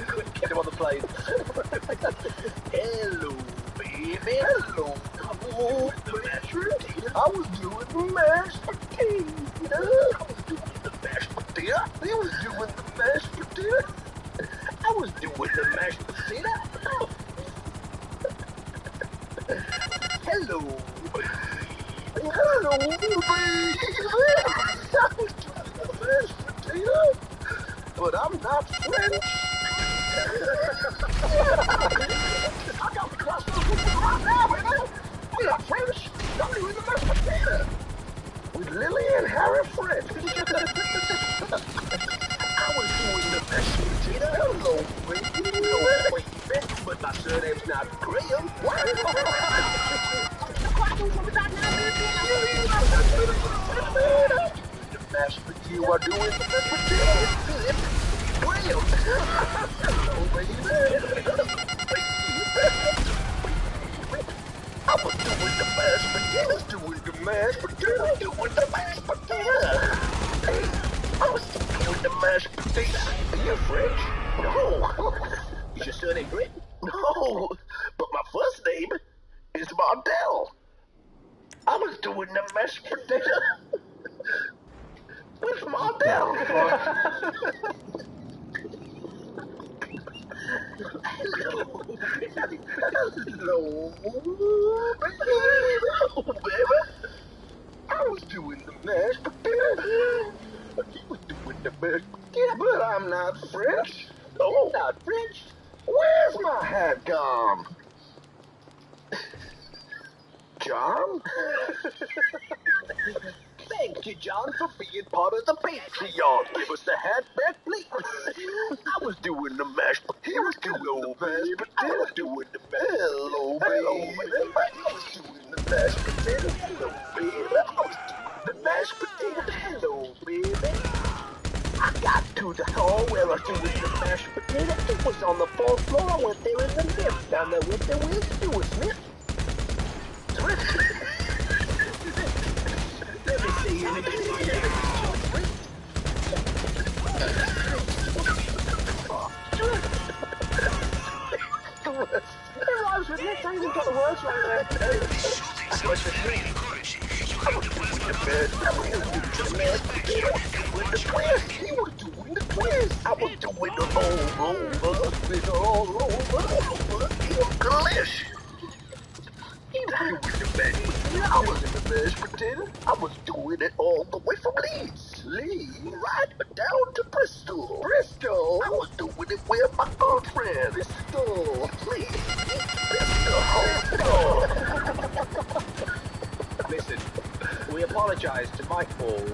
Couldn't get him on the plane. Hello, baby. Hello. The mashed potato. I was doing the mashed potato. I was doing the mashed potato. I was doing the mashed potato. I was doing the mashed potato. Hello. Hello, baby. I was doing the mashed potato. But I'm not French. I got the crossbow right now, baby. I'm not French. I'm doing the mashed potato with Lily and Harry French. I was doing the mashed potato. Hello, baby. But my surname's not Graham. Why? The mashed potato. I do it. The mashed potato. Graham. Hello, baby. I was doing the mashed potatoes, doing the mashed potatoes, doing the mashed potatoes. I was doing the mashed potatoes. Are you French? No. Is your surname Brit? No. But my first name is Mardell. I was doing the mashed potato with Mardell. Hello, baby. I was doing the mashed potato. He was doing the mashed potato, but I'm not French. Oh, not French. Where's my hat gone? John. Thank you, John, for being part of the Patreon. Give us the hat back, please. I was doing the mashed potato. He was doing the mashed potato. I was doing the mashed Hello, baby. I was doing the mashed potato. Hello, baby. I was doing the mashed potato. Hello, baby. I got to the hall where I was doing the mashed potato. It was on the 4th floor. I went there in the lift. Down there with the wheels. It was Smith. Let me see you. It rhymes with Nick. I even got the words right there. That's what's with me. I was doing the best. I was doing the best. He was doing the twist. He was doing the twist. I was doing the all over. He was delish. He was doing the mashed potato. I was in the mashed potato. I was doing it all the way from Leeds. Right down to Bristol. I was doing it with my girlfriend. Bristol. Listen, we apologise to Mike Ball.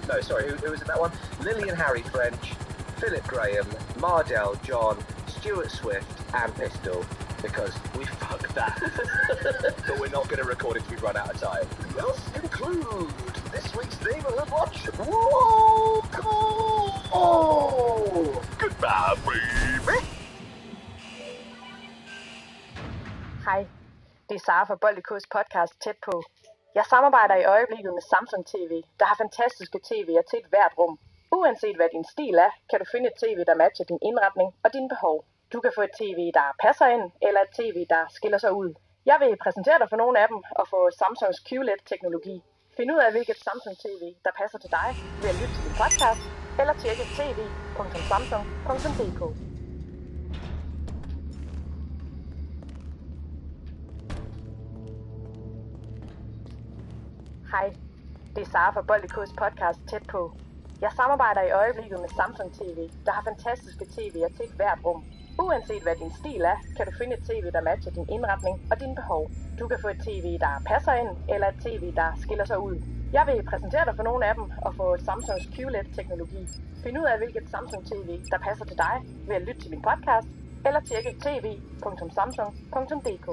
No, sorry, who was in that one? Lillian Harry French, Philip Graham, Mardell John, Stuart Swift, and Pistol. Because we fucked that. But we're not going to record it if we run out of time. Let's include this week's Neighbourhood Watch. Whoa, cool. Goodbye, baby. Hej, det er Sara fra Bollikos podcast Tæt på. Jeg samarbejder i øjeblikket med Samsung TV, der har fantastiske tv'er til et hvert rum. Uanset hvad din stil er, kan du finde et tv, der matcher din indretning og dine behov. Du kan få et tv, der passer ind, eller et tv, der skiller sig ud. Jeg vil præsentere dig for nogle af dem og få Samsungs QLED-teknologi. Find ud af, hvilket Samsung TV, der passer til dig, ved at lytte til din podcast, eller tjekke tv.samsung.dk. Hej, det er Sara fra Bollikos podcast Tæt på. Jeg samarbejder i øjeblikket med Samsung TV, der har fantastiske tv'er til et hvert rum. Uanset hvad din stil er, kan du finde et tv, der matcher din indretning og dine behov. Du kan få et tv, der passer ind, eller et tv, der skiller sig ud. Jeg vil præsentere dig for nogle af dem og få Samsungs QLED-teknologi. Find ud af, hvilket Samsung TV, der passer til dig, ved at lytte til min podcast, eller tjekke tv.samsung.dk.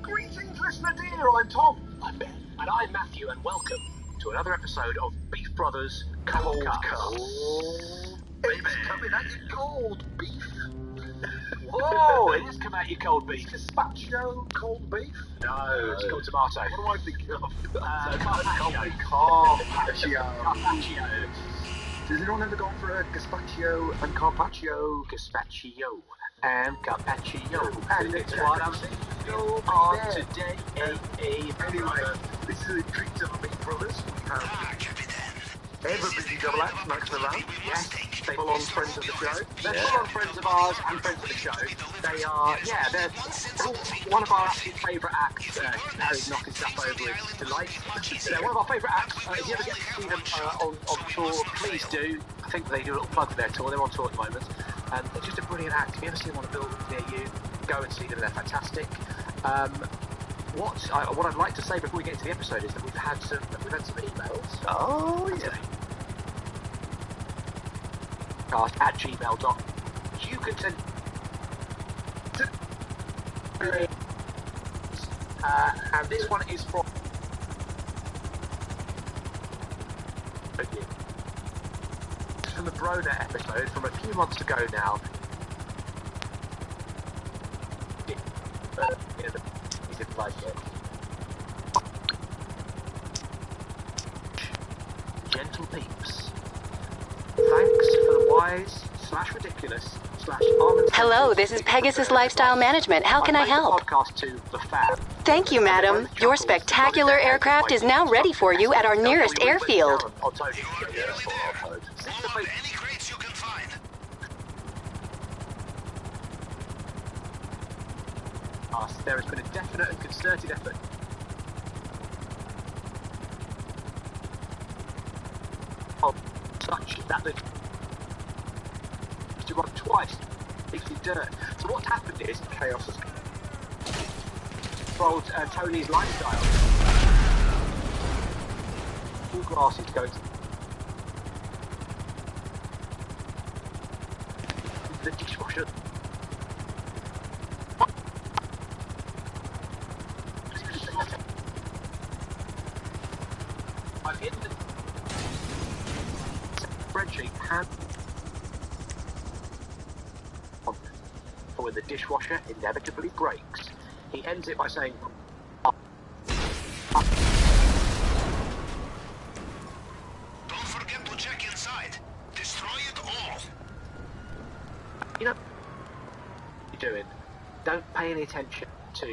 Greetings, listener dear. I'm Tom. I'm Ben. And I'm Matthew, and welcome to another episode of Beef Brothers Cold Cuts. It's coming at you cold, beef. Whoa, it is come at you cold beef. Gazpacho cold beef? No, it's called tomato. What do I think of? Carpaccio. Has anyone ever gone for a gazpacho and carpaccio? Gazpacho and carpaccio. And it's what I'm thinking on today. Anyway, this is a treat of Beef Brothers. We have ever busy double act, Max and Ram. Yes, they Full-on friends of the show. They're full-on friends of ours and friends of the show. They are, they're one of our absolute favourite acts. Harry's knocking stuff over with delight. They're one of our favourite acts. If you ever get to see them on tour, please do. I think they do a little plug for their tour. They're on tour at the moment. They're just a brilliant act. If you ever see them on a building near you, go and see them. They're fantastic. What I'd like to say before we get into the episode is that we've had some emails. Oh, yeah. At gmail.com. You can send and this one is from the Broner episode from a few months ago now. He didn't like it. Gentle peeps. Thanks for the wise/ridiculous/almond. Hello, this is Pegasus Lifestyle Management. How can I help? Podcast to the fab. Thank you, madam. Your spectacular aircraft is now ready for you at our nearest airfield. Any crates you can find. There has been a definite and concerted effort such that the to run twice Basically dirt. So what happened is Chaos has controlled Tony's lifestyle. All glasses go to the dishwasher. I've hidden the spreadsheet and for when the dishwasher inevitably breaks. He ends it by saying, Don't forget to check inside. Destroy it all. you know, what you're doing. Don't pay any attention to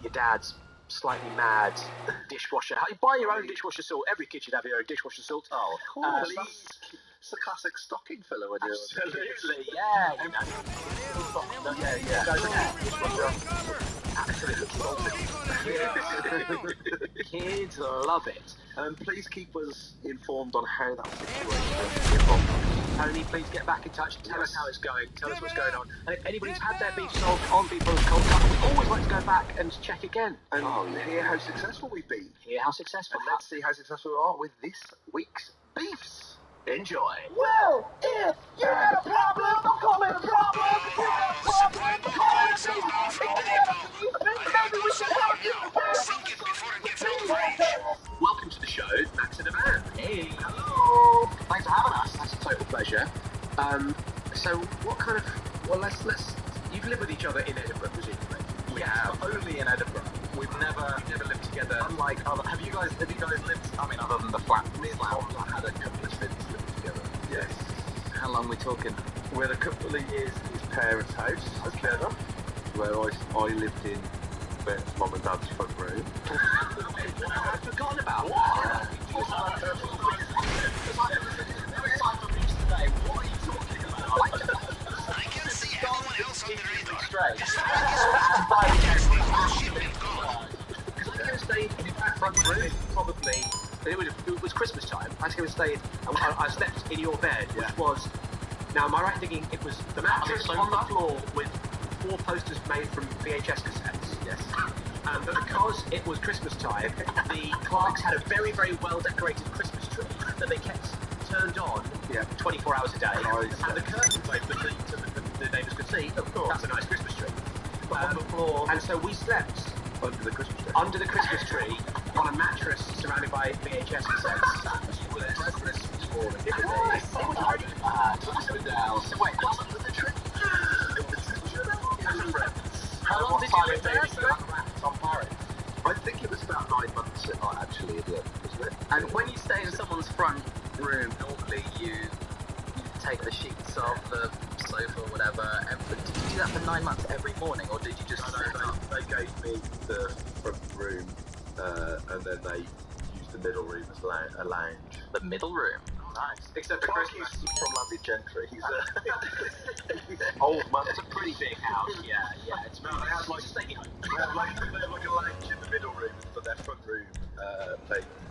your dad's slightly mad dishwasher. Buy your own dishwasher salt. Every kid should have their own dishwasher salt. Oh, of course. Please. It's a classic stocking filler when you're... Absolutely, yeah. You know. Yeah. Absolutely. Kids love it. Please keep us informed on how that situation is evolving. Tony, please get back in touch and tell us how it's going. Tell us what's going on. And if anybody's had their beef solved on People's Cold Cup, we always like to go back and check again. And hear how successful we've been. hear how successful. And let's see how successful we are with this week's beefs. Enjoy. Well, if you had a problem, I'm calling a problem. If you had a problem, I'm calling a maybe we should help you. Think it before it gets out of range. Welcome to the show, Max and the Man. Hey. Hello. Thanks for having us. That's a total pleasure. So what kind of... Well, let's... You've lived with each other in Edinburgh, presumably. We have, only in Edinburgh. We've never lived together. Unlike other... Have you guys lived? I mean, other than the flat. Me and Tom had a couple of stints living together. Yes. How long are we talking? We had a couple of years in his parents' house together, where I lived in Ben's mum and dad's front room. I've forgotten about that. What are you talking about? I can't see anyone else on the radar. Strange. Shipment gone. Because I came and stayed in that front room, probably. It was Christmas time. I came and stayed, and I slept in your bed, which was. Now, am I right in thinking it was the mattress on the floor with 4 posters made from VHS cassettes? Yes. But because it was Christmas time, the Clarks had a very, very well decorated Christmas tree that they kept turned on 24 hours a day. And the curtains open so the neighbours could see. Of course. That's a nice Christmas tree. On the floor. And so we slept Under the Christmas tree. under the Christmas tree on a mattress surrounded by VHS cassettes. Christmas morning. It was already bad. So wait, what's under the tree? How long did you live there? On Paris. I think it was about 9 months actually in the end, wasn't it? And when you stay in someone's front room, normally you take the sheets off the sofa or whatever, and did you do that for 9 months every morning, or did you just... They gave me the front room, and then they used the middle room as a lounge. The middle room? Nice. Except for Clark Christmas. is from landed gentry. He's Old man. It's a pretty big house. Yeah. It's No, they had like staying home. they had like a lounge in the middle room, but their front room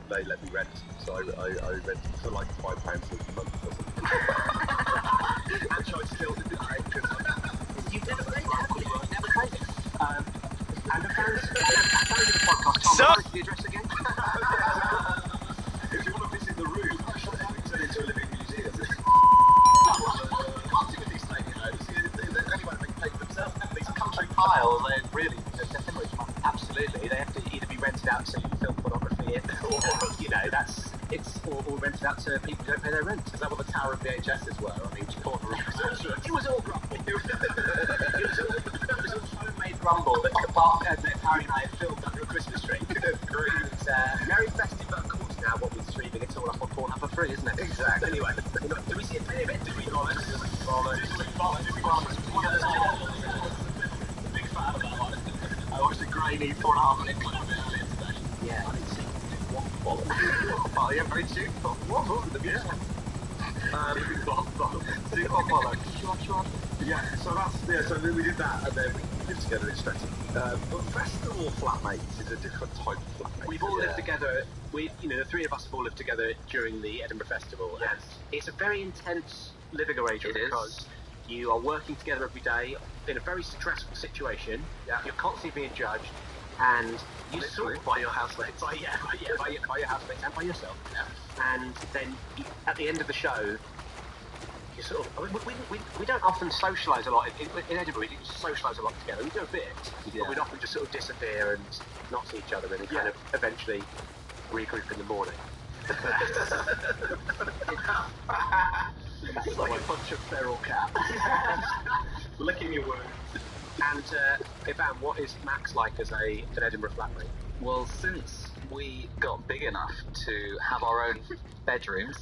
they let me rent, so I rented for like £5 a month or something. Which I still did because You've never played it, have you? You've never played it. And the fans of the podcast, Tom, what is the address again? if you want to visit the room, actually, turn it into a living museum. Can't do with these things, anyone can pay for themselves. These country piles, they're hemorrhage. Absolutely, they have to either be rented out so you can film pornography in, or or rented out to people who don't pay their rent. Is that what the tower of VHSs were on each corner of the room? It was all grumble. It was all homemade grumble that Harry and I had filmed under a Christmas tree. It's very festive, but of course now what we're streaming, it's all up on Pornhub for free, isn't it? Exactly. Anyway, do we see a penny of it? Do we bollocks? Big fan of that one. I watched a grainy 4.5 minute clip of it earlier today. Yeah, I didn't see what bollocks. Oh, yeah, very cheap. What? The music. So then we did that, and then we lived together in Streatham. But festival flatmates is a different type of flatmate. We've all lived together. The 3 of us have all lived together during the Edinburgh Festival. Yes. And it's a very intense living arrangement It is. because You are working together every day in a very stressful situation. Yeah. You're constantly being judged, and you Literally, by your housemates. by your housemates and by yourself. Yeah. And then at the end of the show, you sort of. I mean, we don't often socialise a lot in Edinburgh. We don't socialise a lot together. We do a bit, but we'd often just sort of disappear and not see each other, and then kind of eventually regroup in the morning. It's like a bunch of feral cats licking your wounds. And Ivan, what is Max like as an Edinburgh flatmate? Well, since we got big enough to have our own bedrooms,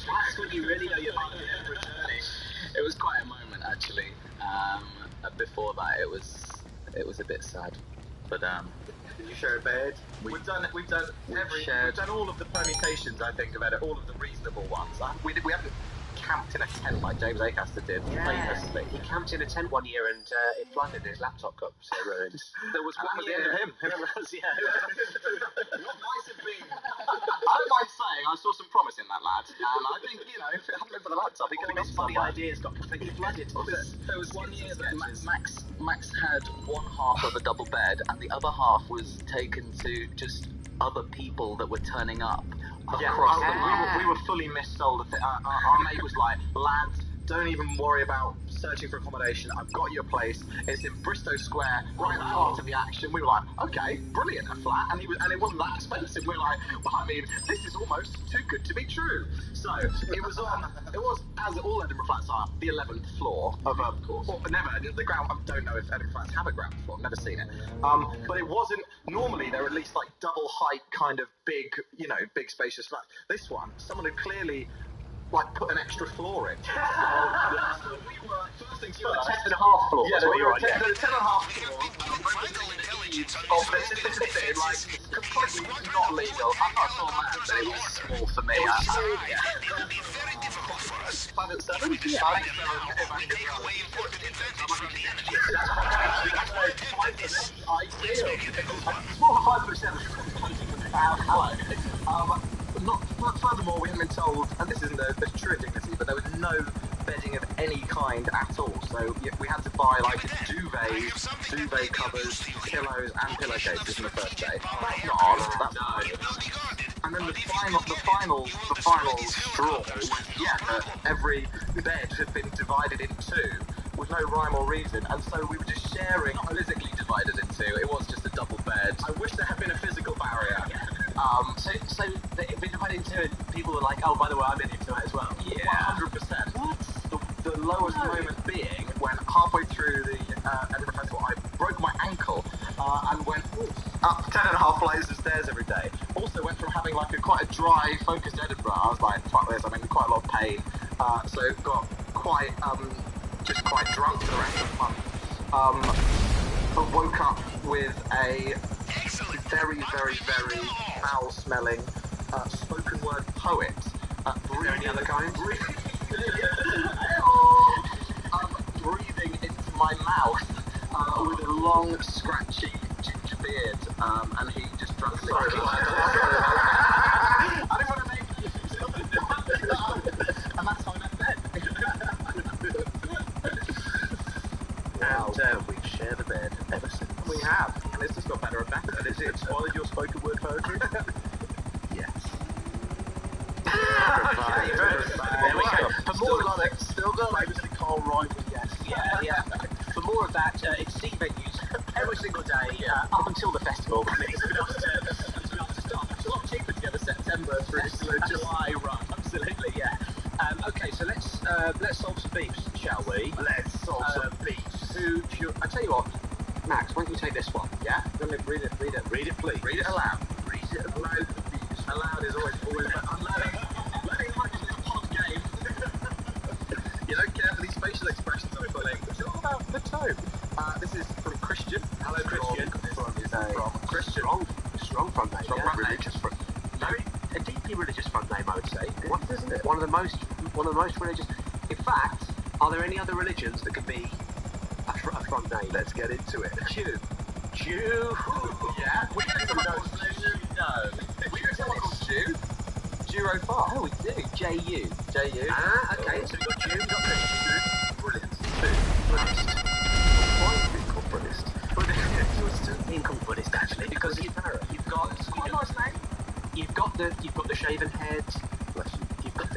That's when you really know you're like an Edinburgh journey. it was quite a moment actually. Before that, it was a bit sad, but Did you share a bed? We've done all of the permutations, I think, about it, all of the reasonable ones. We haven't camped in a tent like James Acaster did famously. He camped in a tent one year and it flooded and his laptop got ruined. There was one year of him. What might have been? I don't mind saying I saw some promise in that lad, and I think, if it hadn't been for the laptop, he could have got His some funny ideas got completely flooded. there was one year that Max had one half of a double bed, and the other half was taken to just other people that were turning up across the room. We were fully missold. Our mate was like, lads, don't even worry about searching for accommodation. I've got you a place. It's in Bristow Square, right at the heart of the action. We were like, okay, brilliant, a flat, and it wasn't that expensive. We were like, well, I mean, this is almost too good to be true. So it was as all Edinburgh flats are, the 11th floor of the ground. I don't know if Edinburgh flats have a ground floor. I've never seen it. But it wasn't. Normally they're at least like double height, kind of big, big spacious flats. This one, someone had clearly put an extra floor in. We were, first things first, 10.5 floors. Yeah, we were on. 10.5 floors. Completely not legal. I'm not a small man, but it was small for me. It'll be very difficult for us. 5 and 7? We take away important advantage from the enemy. Ideal. It's more of a 5 and 7. Furthermore, we haven't been told, and this isn't a true indignity, but there was no bedding of any kind at all. So we had to buy duvets, duvet covers, pillows, and pillowcases in the first day. That's not honest. That's not. And then the final straw was that every bed had been divided in two with no rhyme or reason, and so we were just sharing, physically divided in two. It was just a double bed. I wish there had been a physical barrier. So they've been divided into it. People were like, oh, by the way, I'm in into it as well. Yeah, 100%. What? The lowest moment being when halfway through the Edinburgh Festival, I broke my ankle and went up 10.5 flights of stairs every day. Also went from having quite a dry, focused Edinburgh. I was like, fuck this, I'm in quite a lot of pain. So got quite drunk for the rest of the month. But woke up with a very, very, very foul-smelling spoken word poet. Breathing other kinds. Breathing into my mouth with a long, scratchy ginger beard, and he just drank me. I didn't want to make it. And that's how I met Ben. And we share the bed ever since. We have, and it's just got better and better. And is it spoiled your spoken word poetry? Yes. There we go. Still got legacy Carl Wright with yes. Yeah. For more of that, it's sea venues every single day up until the festival. It's been able to start. It's a lot cheaper to go to September through to the July run. Absolutely, yeah. Okay, so let's solve some beefs, shall we? Let's solve some beefs. I tell you what, Max, why don't you take this one? Yeah. Let me read it. Read it, please. Read it aloud. Read it aloud. Aloud is always learning language is a pod game. You don't care for these facial expressions I'm putting. It's all about the tone. This is from Christian. Hello, Christian. From Christian. Strong front name. Strong front name. Very a deeply religious front name, I would say. What isn't it? One of the most religious. In fact, are there any other religions that could be a front name? Let's get into it. Jew. Yeah. We know someone called Jew. No. We know someone called Jew. Durofar. Oh, we do. JU. JU. Ah, okay. So we've got June, we've got Christian. Brilliant. Buddhist. Why are you called Buddhist? Being called Buddhist actually, because you've got quite a nice name. You've got the shaven head. Bless you. You've got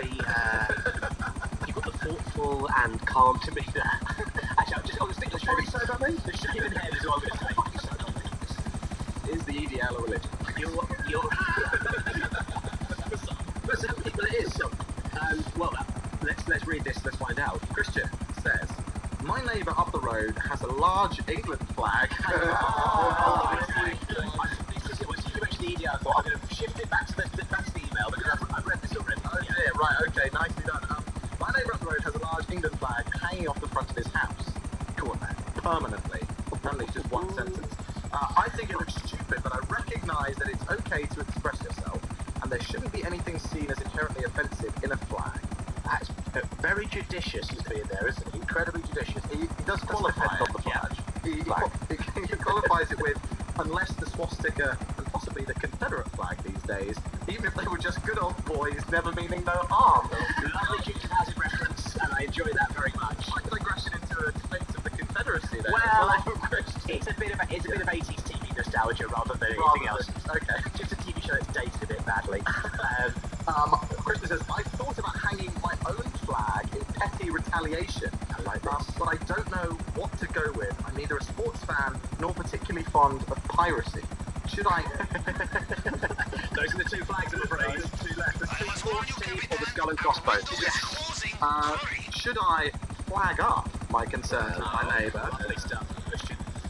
the thoughtful and calm demeanour. Actually, I'm going to stick to the shaven head. The shaven head is what I'm going to say. Thank you so much. Is the EDL a religion? You're for some people it is. So, well, let's read this. Let's find out. Christian says, my neighbour up the road has a large England flag. You mentioned the EDL, I thought I'm going to shift it back to the email because I've read this already. Oh dear, right, okay, nicely done. My neighbour up the road has a large England flag hanging off the front of his house. Go on then. Permanently. Apparently it's just one sentence. I think it looks stupid, but I recognise that it's okay to express yourself, and there shouldn't be anything seen as inherently offensive in a flag. That's very judicious he's being there, isn't he? Incredibly judicious. He does qualify it. on the flag. He qualifies it with, unless the swastika and possibly the Confederate flag these days, even if they were just good old boys, never meaning no harm. Lovely Dukes of Hazzard reference, and I enjoy that very much. Like digression into a defence of the Confederacy there. Well, it's a bit of 80s TV nostalgia rather than anything else. Okay. Just a TV show that's dated a bit badly. Christmas says, I thought about hanging my own flag in petty retaliation. I like this. But I don't know what to go with. I'm neither a sports fan nor particularly fond of piracy. Should I... Those are the two flags, I'm afraid. Those two left. The I was warned you, or the skull and crossbones. should I flag up my concerns with my neighbour? Lovely stuff.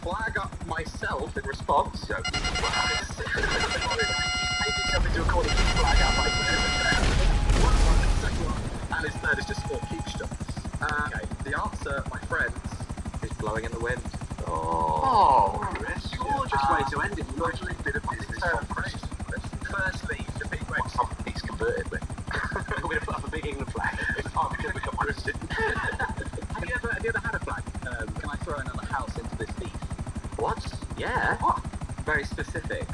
Flag up myself in response? He's painted himself into a corner, flag up, like and his third is just for keep shots. Okay. The answer, my friends, is blowing in the wind. Oh, gorgeous way to end it. Lovely bit of business from Chris. Firstly, the big red he's converted with. We're going to put up a big England flag. I'm going to become Christian. have you ever had a flag? Can I throw another house into this beef? What? Yeah. What? Very specific.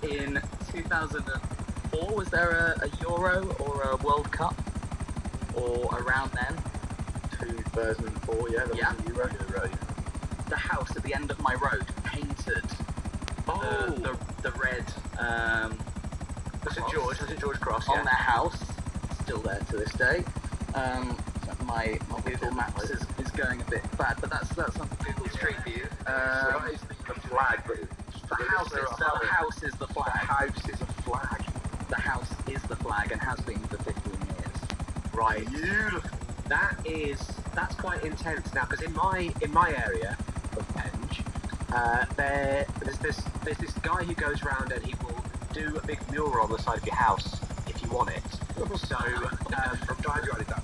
In 2004, was there a Euro or a World Cup? Or around then? 2004, yeah, that was a Euro. The house at the end of my road painted the red St George Cross, on their house, still there to this day. My Google Maps is going a bit bad, but that's on Google Street View. The flag, but the house itself. The house is the flag. The house is a flag. The house is the flag and has been for 15 years. Right. Beautiful. That's quite intense now, because in my area of Penge, there's this guy who goes around and he will do a big mural on the side of your house if you want it. So I'm glad you added that.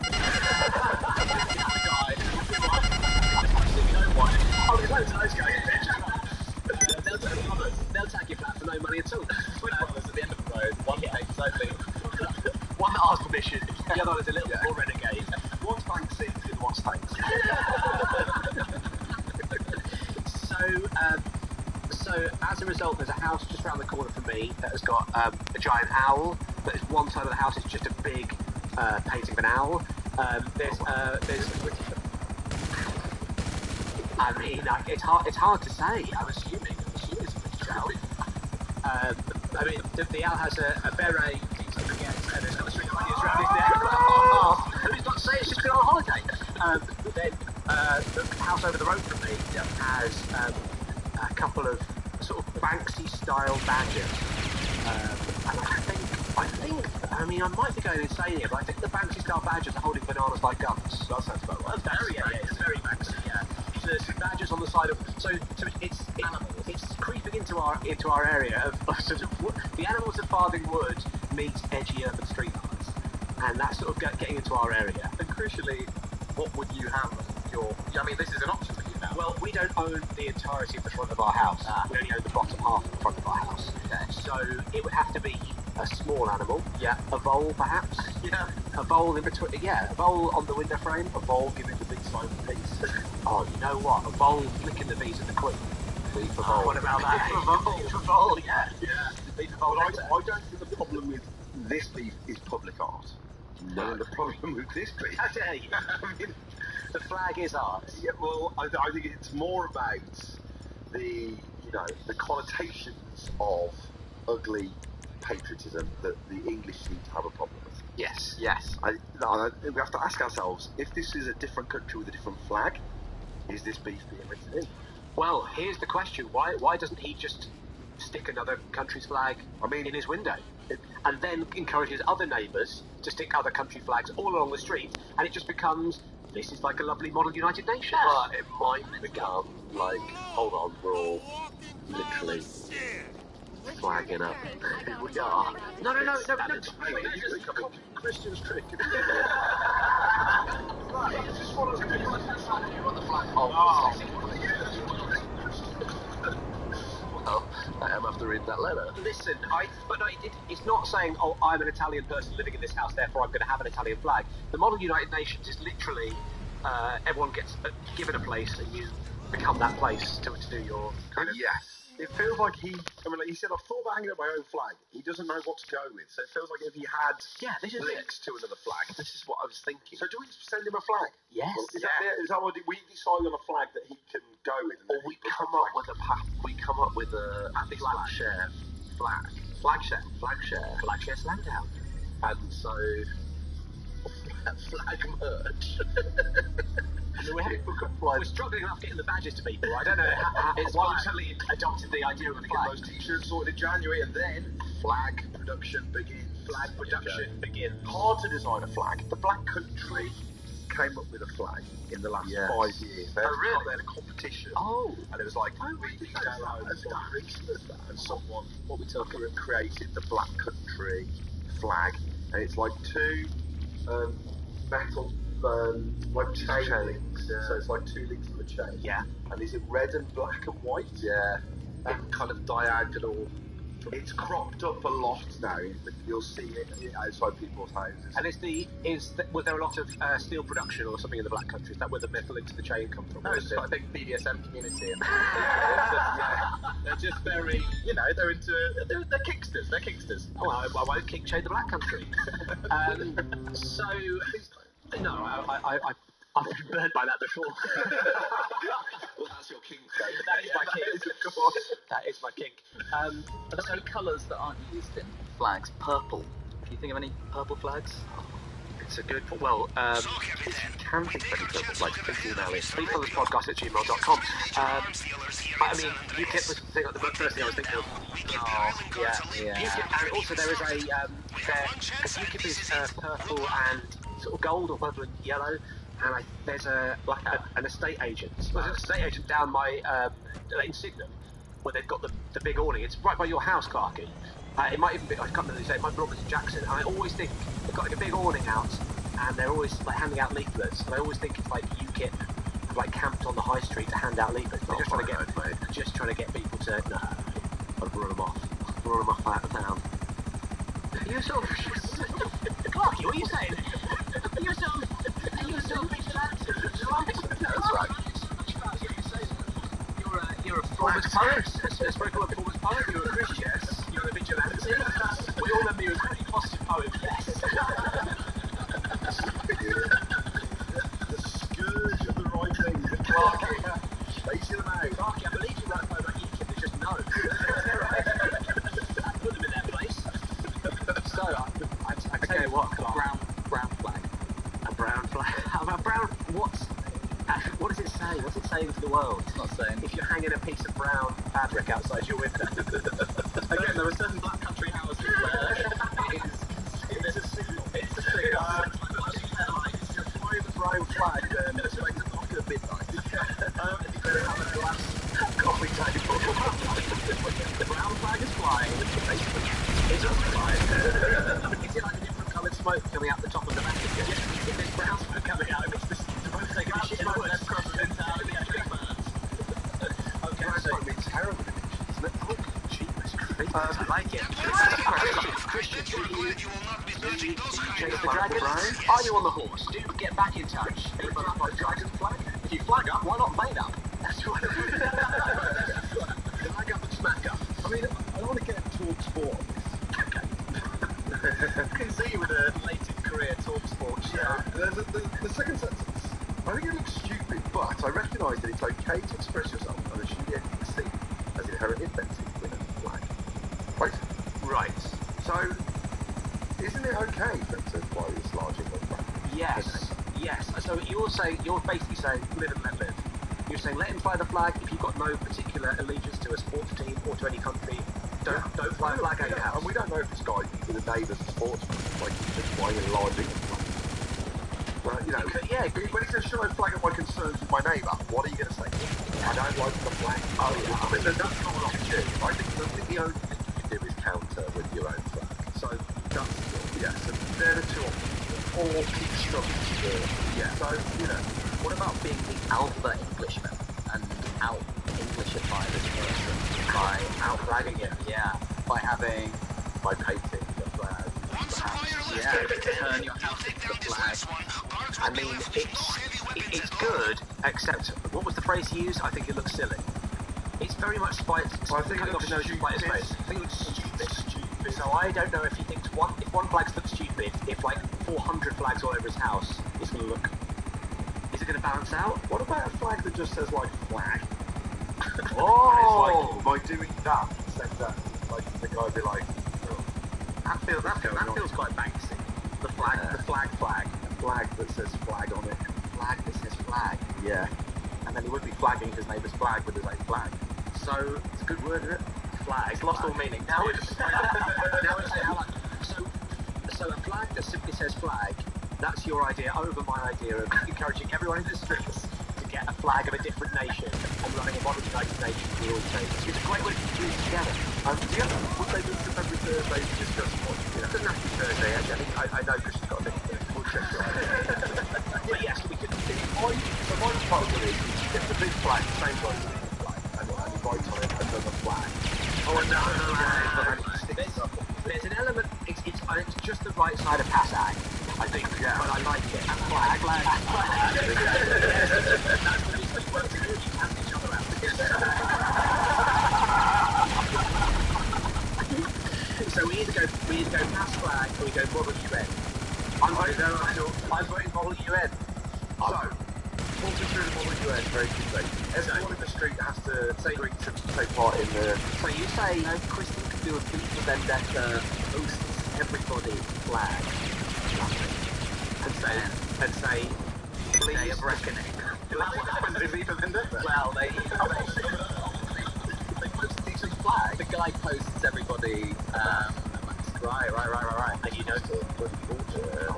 Oh, there's loads of those guys in Penge. They'll tag your flat for no money at all. Twin brothers at the end of the road, one paints only. One that asks permission, the other one is a little bit more renegade. One's fancy, the other one's thanks. So as a result, there's a house just around the corner from me that has got a giant owl. But one side of the house is just a big painting of an owl. There's. I mean, it's hard to say. I'm assuming it's a British owl. I mean, the owl has a beret. And it's got a string of onions around his neck. And he's not saying it's just been on holiday. Then the house over the road from me has a couple of sort of Banksy-style badgers. I mean, I might be going insane here, but I think the Banksy-style badgers are holding bananas like guns. That sounds about right. It's very Banksy, yeah. So there's some badgers on the side of... So it's creeping into our area of sort of... The animals of Farthing Wood meets edgy urban street arts. And that's sort of getting into our area. And crucially, what would you have I mean, this is an option for you now. Well, we don't own the entirety of the front of our house. We only own the bottom half of the front of our house. Okay. So it would have to be a small animal. Yeah. A vole, perhaps. Yeah. A vole in between. Yeah, a vole on the window frame. A vole giving the big smoke piece. Oh, you know what? A vole flicking the V's of the Queen. V for vole. What about that? V for vole. Yeah. Yeah. V for vole. I don't think the problem with this beef is public art. No. And the problem with this beef... How dare you? I mean, the flag is art. Yeah, well, I think it's more about the connotations of ugly patriotism that the English seem to have a problem with. Yes. We have to ask ourselves, if this is a different country with a different flag, is this beef being written in? Well, here's the question. Why doesn't he just stick another country's flag in his window? And then encourages other neighbours to stick other country flags all along the street, and it just becomes, this is like a lovely model United Nations. But it might become like, hold on, we're all literally flagging up. We are. No. Christian's trick. Well, I am after reading that letter. Listen, it's not saying, oh, I'm an Italian person living in this house, therefore I'm going to have an Italian flag. The model United Nations is literally everyone gets given a place and you become that place to do your kind of... Yes. It feels like he said, I've thought about hanging up my own flag. He doesn't know what to go with. So it feels like if he had links to another flag. This is what I was thinking. So do we send him a flag? Yes. Well, is that what we decide on a flag that he can go with? Or we come up with a flagshare slam down. And so flag merch. We're struggling enough getting the badges to people. I don't know how it's why we suddenly adopted the idea of a flag. Get those t-shirts sorted in January, and then flag production begins. Hard to design a flag. The Black Country came up with a flag in the last 5 years. They had a competition. Oh. And it was like, and someone, created the Black Country flag. And it's like two metal chain links. Yeah. So it's like 2 links of a chain. Yeah. And is it red and black and white? Yeah. And kind of diagonal. It's cropped up a lot now. You'll see it outside people's houses. And was there a lot of steel production or something in the Black Country? Is that where the metal links of the chain come from? No, it's I think BDSM community. They're just very, they're kicksters. They're kicksters. Oh, I won't kick shade the Black Country. No, I've been burned by that before. Well, that's your kink, though. That is my kink. That is my kink. Are there any colours that aren't used in flags? Purple. Can you think of any purple flags? It's a good... Well, it can be pretty good. Like, pleasecolorspodcast@gmail.com. I mean, UKIP was the thing, the first thing I was thinking of. Yeah. UKIP, and also there is because UKIP is purple and sort of gold or purple and yellow, and there's an estate agent. There's an estate agent down by in Sydenham, where they've got the big awning. It's right by your house, Clarky. It might even be, I can't remember the name, it might be Robinson Jackson, and I always think they've got like a big awning out, and they're always like handing out leaflets, and I always think it's like UKIP have like camped on the high street to hand out leaflets. They're just trying to get people to I'd run them off out of town. You're sort of Clarky, what are you saying? You're sort of vigilante. That's right. You're a performance poet, a spoken word performance poet, you're a Christian, you're a vigilante. We all remember you as a pretty positive poet, yes. The scourge of the right thing, Clarky. Facing them out. Clarky, I believe you wrote about UKIP, they just know. Put them in their place. So, I tell you what, Clark. Brown flag. A brown flag? How about brown? What does it say? What's it saying to the world? It's not saying. If you're hanging a piece of brown fabric outside your window. Again, there are certain Black Country houses where it's a signal. It's a signal. If you're flying the brown flag, then it's like the knock at midnight. You better have a glass coffee table. The brown flag is flying. It's just flying. Is it like a different coloured smoke coming out the top of the back? If there's brown smoke coming out, it makes the both take a shit in the woods. Okay, so It's terrible. Isn't it? Oh, cheapest. I like it. Christian, chase the dragon. Are you on the horse? Do get back in touch. Dragon flag. If you flag up, why not made up? That's what. Flag up and smack up. I mean, I don't want to get towards sport. you with a latent career talk sports show. Yeah, the second sentence. I think it looks stupid, but I recognise that it's okay to express yourself and assume the ending C as inherently offensive with a flag. Right? Right. So, isn't it okay for them to fly this large England flag? Yes. So you're basically saying live and let live. You're saying let him fly the flag. If you've got no particular allegiance to a sports team or to any country, don't fly a flag out your house. And we don't know if this guy thinks of the neighbours a sportsman, like he's just flying a large England flag. But, you know, when he says, should I flag up my concerns with my neighbour, what are you going to say? I don't like the flag. Oh, yeah. I mean, that's not an opportunity. I think the only thing you can do is counter with your own flag. So, that's, so they're the two options. Or keep struggling to do it. Yeah. So, you know. What about being the alpha Englishman and out-Englishify this person by out-flagging him? Yeah. By painting the flag. Turn your house into the flag. I mean, it's good, except what was the phrase he used? I think it looks silly. It's very much spite. I think it looks stupid. I think it looks stupid. So I don't know if he thinks if one flag looks stupid, if like 400 flags all over his house, it's going to look. Is it going to balance out? What about a flag that just says like flag? Oh! And it's like, by doing that, says that, like the guy would be like, oh, that feels quite Banksy. The flag, the flag. A flag that says flag on it. Flag that says flag. Yeah. And then he would be flagging his neighbour's flag with his own flag. So it's a good word, isn't it? Flag. It's lost all meaning. Now it's so a flag that simply says flag. That's your idea over my idea of encouraging everyone in the streets to get a flag of a different nation and running a modern United Nations for all states. It's a great way to do it together. Would they do it every Thursday to discuss what? It doesn't have to be Thursday, actually. I know Christian's got a thing. We'll check it out. But yes, we could. So my proposal is if the big flag, the same size as the big flag, and you write on it another flag. Oh no! There's an element. It's just the right side of Passag. I think, but I like it. Flag. That's the reason we work together. You cancel each other out. So we either go past flag or we go model UN. I'm voting model UN. So, talk me through the model UN very quickly. Everyone in the street has to agree to take part in the. So you say Kristen could do a beat for vendetta, hosts everybody flag. And say, please. Day of reckoning. What happens if even vendetta? Well, they post each other's flag. The guy posts everybody. Right. And you know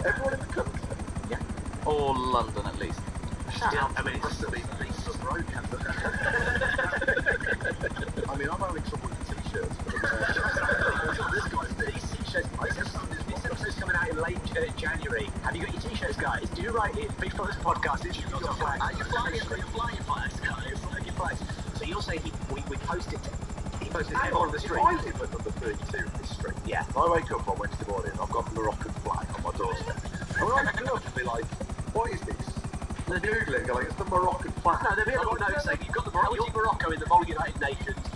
Everyone in the country. Yeah. Or London at least. Still, I mean, Must have been Lisa's road I mean, I'm having trouble with the t-shirts. This guy's these t-shirts. This episode's coming out in late January. Have you got your t-shirts, guys? Do right here before this podcast. If you've got a flag, you're flying your flags, guys. Flying your flags. So you're saying we posted. He posted it on the street. I live at number 32 in this street. Yeah. I wake up on Wednesday morning. I've got the Moroccan flag on my doorstep. And when I look up and be like, what is this? They're googling, going, it's the Moroccan flag. No, there'll be a little note saying you've got the Morocco in the Model United Nations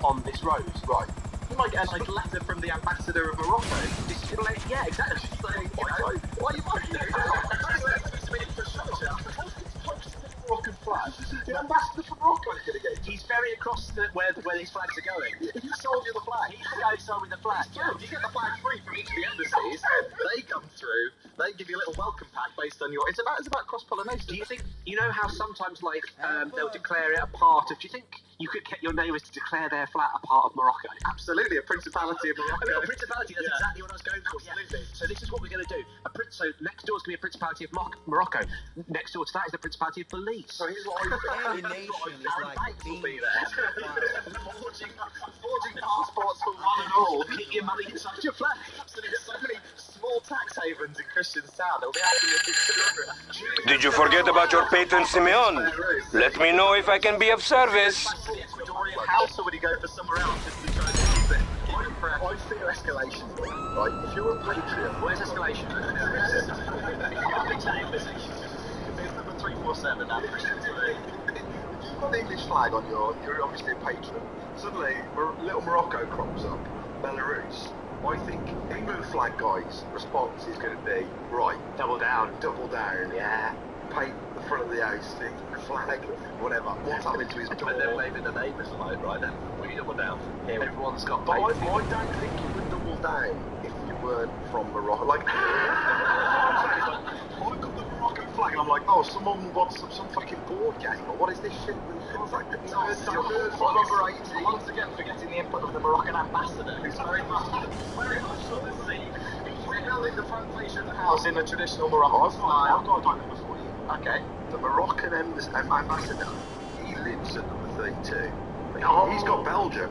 on this road. Right. Like a letter from the ambassador of Morocco. Display, yeah, exactly. Saying, why are you fucking doing Moroccan flag. The ambassador from Morocco is going to get. He's very across where these flags are going. He sold you the flag. He's the guy who sold me the flag. Yeah, you get the flag free from each of the embassies. They come through. They give you a little welcome pack based on your. It's about cross-pollination. Do you think how sometimes they'll declare it a part of? Do you think you could get your neighbours to declare their flat a part of Morocco? Absolutely, a principality of Morocco. I mean, a principality. That's exactly what I was going for. Absolutely. Yeah. So this is what we're going to do. So next door is going to be a principality of Morocco. Next door to that is the principality of Belize. So here's what Every nation is like will be there. Forging passports for one and all. Get your money inside your flag. Absolutely, so many small tax havens in Christianstown. They'll be actually Did you forget about your patron Simeon? Let me know if I can be of service. the Ecuadorian house, or would he go for somewhere else just to try to use it? I fear escalation, right? If you're a patriot, Where's escalation? It's number 347 now, Christian today. you've got the English flag on you're obviously a patron. Suddenly, little Morocco crops up, Belarus, I think England flag guy's response is going to be, right, Double down. yeah, paint the front of the house, stick flag, whatever. What's happening to his door? But then maybe the neighbours like, right then, we double down. Everyone's got But I painting. don't think you would double down if you weren't from Morocco. Like, I've got the Moroccan flag and I'm like, oh, someone wants some fucking board game, or what is this shit? It's like, Once again, forgetting the input of the Moroccan ambassador, who's very much on the scene. He's rebuilding the front face of the house in a traditional Moroccan style. I've got a dilemma for you. Okay. The Moroccan ambassador, he lives at number 32. Oh. He's got Belgium.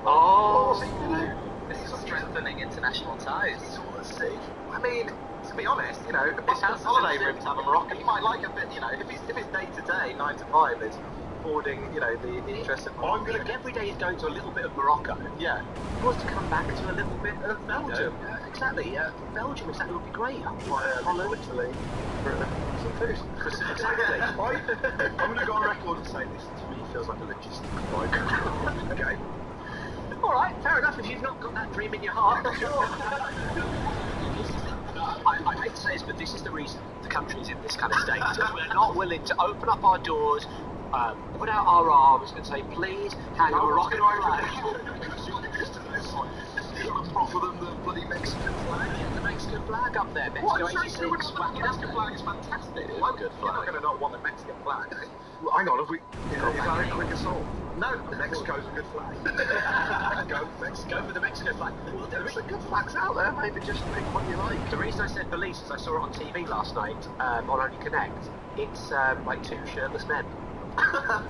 Oh. What's he going to do? This is strengthening international ties. He's all at sea. I mean, to be honest, you know, it sounds holiday for him to have a Moroccan. He might like a bit, you know, if it's day to day, 9 to 5, it's forwarding, you know, the interest of Morocco. Every day he's going to a little bit of Morocco. Yeah. He wants to come back to a little bit of Belgium. Yeah, exactly. Belgium exactly would be great. Holland, Italy, some food. Exactly. I'm going to go on record and say this to me feels like a logistical nightmare. Okay. All right, fair enough. If you've not got that dream in your heart, sure. I hate to say this, but this is the reason the country is in this kind of state. We're not willing to open up our doors, put out our arms, and say, please hang a Moroccan flag. Offer them the bloody Mexican flag. Get the Mexican flag up there. Mexico 86. The Mexican flag is fantastic. It's a good flag. You're not going to not want the Mexican flag. Well, hang on, is that a quick assault? No, Mexico's a good flag. Go Mexico. Go for the Mexican flag. Well, There's some good flags out there, maybe just pick one you like. the reason I said police is I saw it on TV last night on Only Connect. It's like 2 shirtless men. Have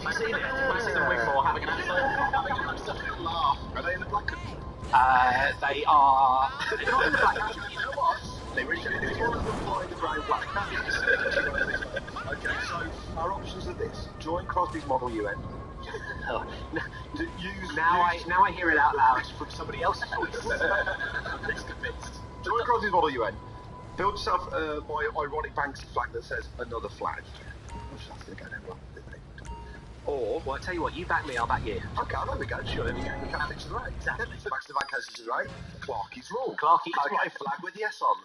you seen it? I see them before having an absolute laugh. Are they in the black country? They are. They're not in the black country. You know what? They really should. It's one of them flying the brown black. Okay, so our options are this: join Crosby's Model UN. Now I hear it out loud from somebody else's voice. It's convinced. Join Crosby's Model UN. Build yourself my ironic Banksy flag that says another flag. That's going to go down well. Or, Well, I tell you what, you back me, I'll back you. okay, there we go. Sure, there we go. We can have each other right. Exactly. Back to the bank cases right. Clarkie's rule. Clarkie, I've got a flag with yes on.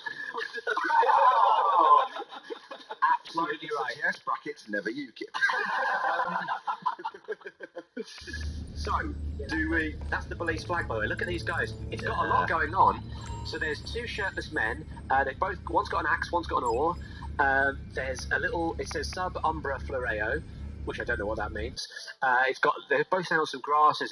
Absolutely right. Yes, brackets, never UKIP. So, do we... That's the police flag, by the way. Look at these guys. It's got a lot going on. So there's 2 shirtless men. They both. One's got an axe, one's got an oar. There's a little. It says sub umbra floreo, which I don't know what that means. They're both out on some grass. There's